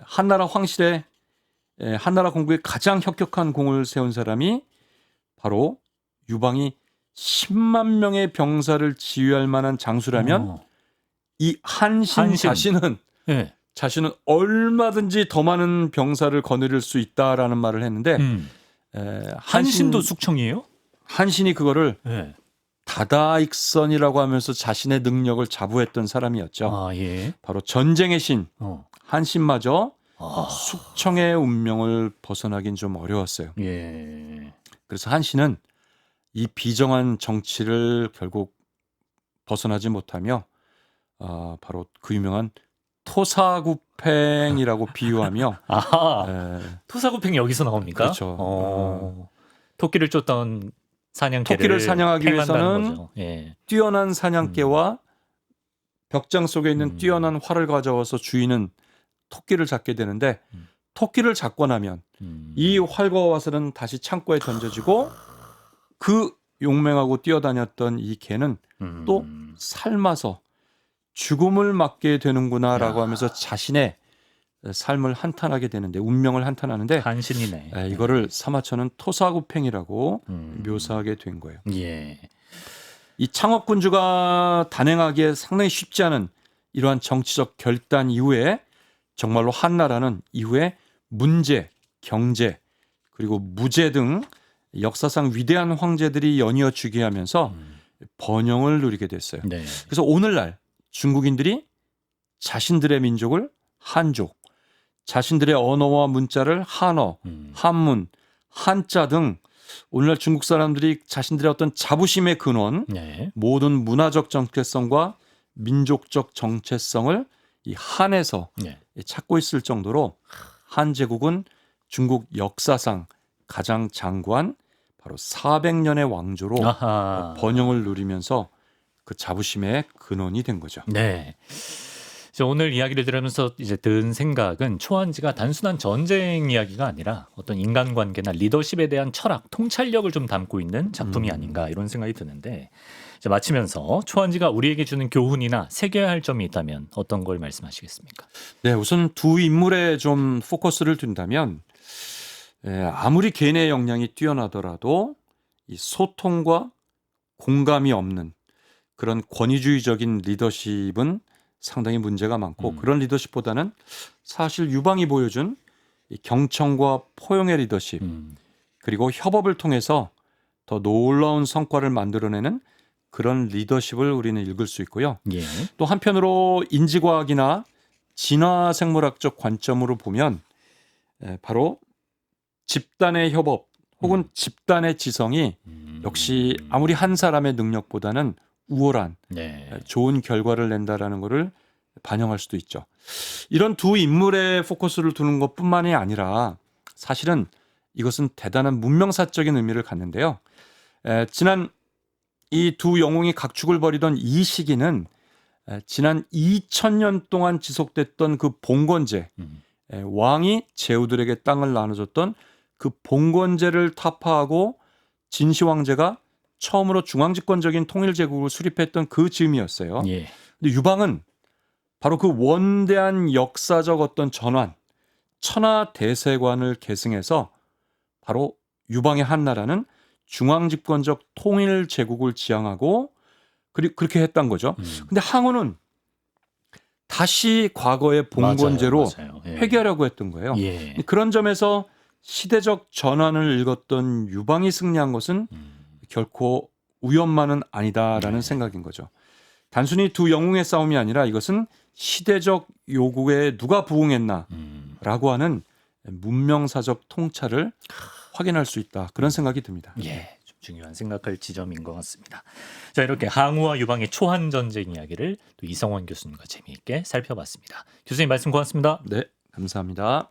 한나라 황실의 한나라 공국에 가장 혁혁한 공을 세운 사람이 바로 유방이 10만 명의 병사를 지휘할 만한 장수라면 이 한신 한신. 예. 자신은 얼마든지 더 많은 병사를 거느릴 수 있다라는 말을 했는데 한신도 숙청이에요? 한신이 그거를 예. 다다익선이라고 하면서 자신의 능력을 자부했던 사람이었죠. 아, 예. 바로 전쟁의 신 한신마저 아, 숙청의 운명을 벗어나긴 좀 어려웠어요. 예. 그래서 한신은 이 비정한 정치를 결국 벗어나지 못하며 바로 그 유명한 토사구팽이라고 비유하며 아하. 토사구팽이 여기서 나옵니까? 그렇죠. 토끼를 쫓던 사냥개를 토끼를 사냥하기 팽한다는 위해서는 거죠. 예. 뛰어난 사냥개와 벽장 속에 있는 뛰어난 활을 가져와서 주인은 토끼를 잡게 되는데 토끼를 잡고 나면 이 활과 화살은 다시 창고에 던져지고 그 용맹하고 뛰어다녔던 이 개는 또 삶아서 죽음을 맞게 되는구나라고 하면서 자신의 삶을 한탄하게 되는데 운명을 한탄하는데 한신이네. 이거를 사마천은 토사구팽이라고 묘사하게 된 거예요. 예. 이 창업군주가 단행하기에 상당히 쉽지 않은 이러한 정치적 결단 이후에 정말로 한나라는 이후에 문제, 경제 그리고 무제 등 역사상 위대한 황제들이 연이어 즉위하면서 번영을 누리게 됐어요. 네. 그래서 오늘날 중국인들이 자신들의 민족을 한족, 자신들의 언어와 문자를 한어, 한문, 한자 등 오늘날 중국 사람들이 자신들의 어떤 자부심의 근원, 네. 모든 문화적 정체성과 민족적 정체성을 이 한에서 네. 찾고 있을 정도로 한 제국은 중국 역사상 가장 장구한 바로 400년의 왕조로 아하. 번영을 누리면서 그 자부심의 근원이 된 거죠. 네. 그래서 오늘 이야기를 들으면서 이제 든 생각은 초한지가 단순한 전쟁 이야기가 아니라 어떤 인간관계나 리더십에 대한 철학, 통찰력을 좀 담고 있는 작품이 아닌가 이런 생각이 드는데 이제 마치면서 초한지가 우리에게 주는 교훈이나 새겨야 할 점이 있다면 어떤 걸 말씀하시겠습니까? 네, 우선 두 인물에 좀 포커스를 둔다면 아무리 개인의 역량이 뛰어나더라도 이 소통과 공감이 없는 그런 권위주의적인 리더십은 상당히 문제가 많고 그런 리더십보다는 사실 유방이 보여준 이 경청과 포용의 리더십 그리고 협업을 통해서 더 놀라운 성과를 만들어내는 그런 리더십을 우리는 읽을 수 있고요. 예. 또 한편으로 인지과학이나 진화생물학적 관점으로 보면 바로 집단의 협업 혹은 집단의 지성이 역시 아무리 한 사람의 능력보다는 우월한 네. 좋은 결과를 낸다라는 것을 반영할 수도 있죠. 이런 두 인물의 포커스를 두는 것뿐만이 아니라 사실은 이것은 대단한 문명사적인 의미를 갖는데요. 지난 이 두 영웅이 각축을 벌이던 이 시기는 지난 2000년 동안 지속됐던 그 봉건제, 왕이 제후들에게 땅을 나눠줬던 그 봉건제를 타파하고 진시 황제가 처음으로 중앙집권적인 통일제국을 수립했던 그 즈음이었어요. 예. 근데 유방은 바로 그 원대한 역사적 어떤 전환, 천하대세관을 계승해서 바로 유방의 한나라는 중앙집권적 통일제국을 지향하고 그렇게 했던 거죠. 근데 항우는 다시 과거의 봉건제로 맞아요. 예. 회귀하려고 했던 거예요. 예. 그런 점에서 시대적 전환을 읽었던 유방이 승리한 것은 결코 우연만은 아니다라는 생각인 거죠. 단순히 두 영웅의 싸움이 아니라 이것은 시대적 요구에 누가 부응했나라고 하는 문명사적 통찰을 확인할 수 있다. 그런 생각이 듭니다. 예, 좀 중요한 생각할 지점인 것 같습니다. 자, 이렇게 항우와 유방의 초한 전쟁 이야기를 또 이성원 교수님과 재미있게 살펴봤습니다. 교수님 말씀 고맙습니다. 네, 감사합니다.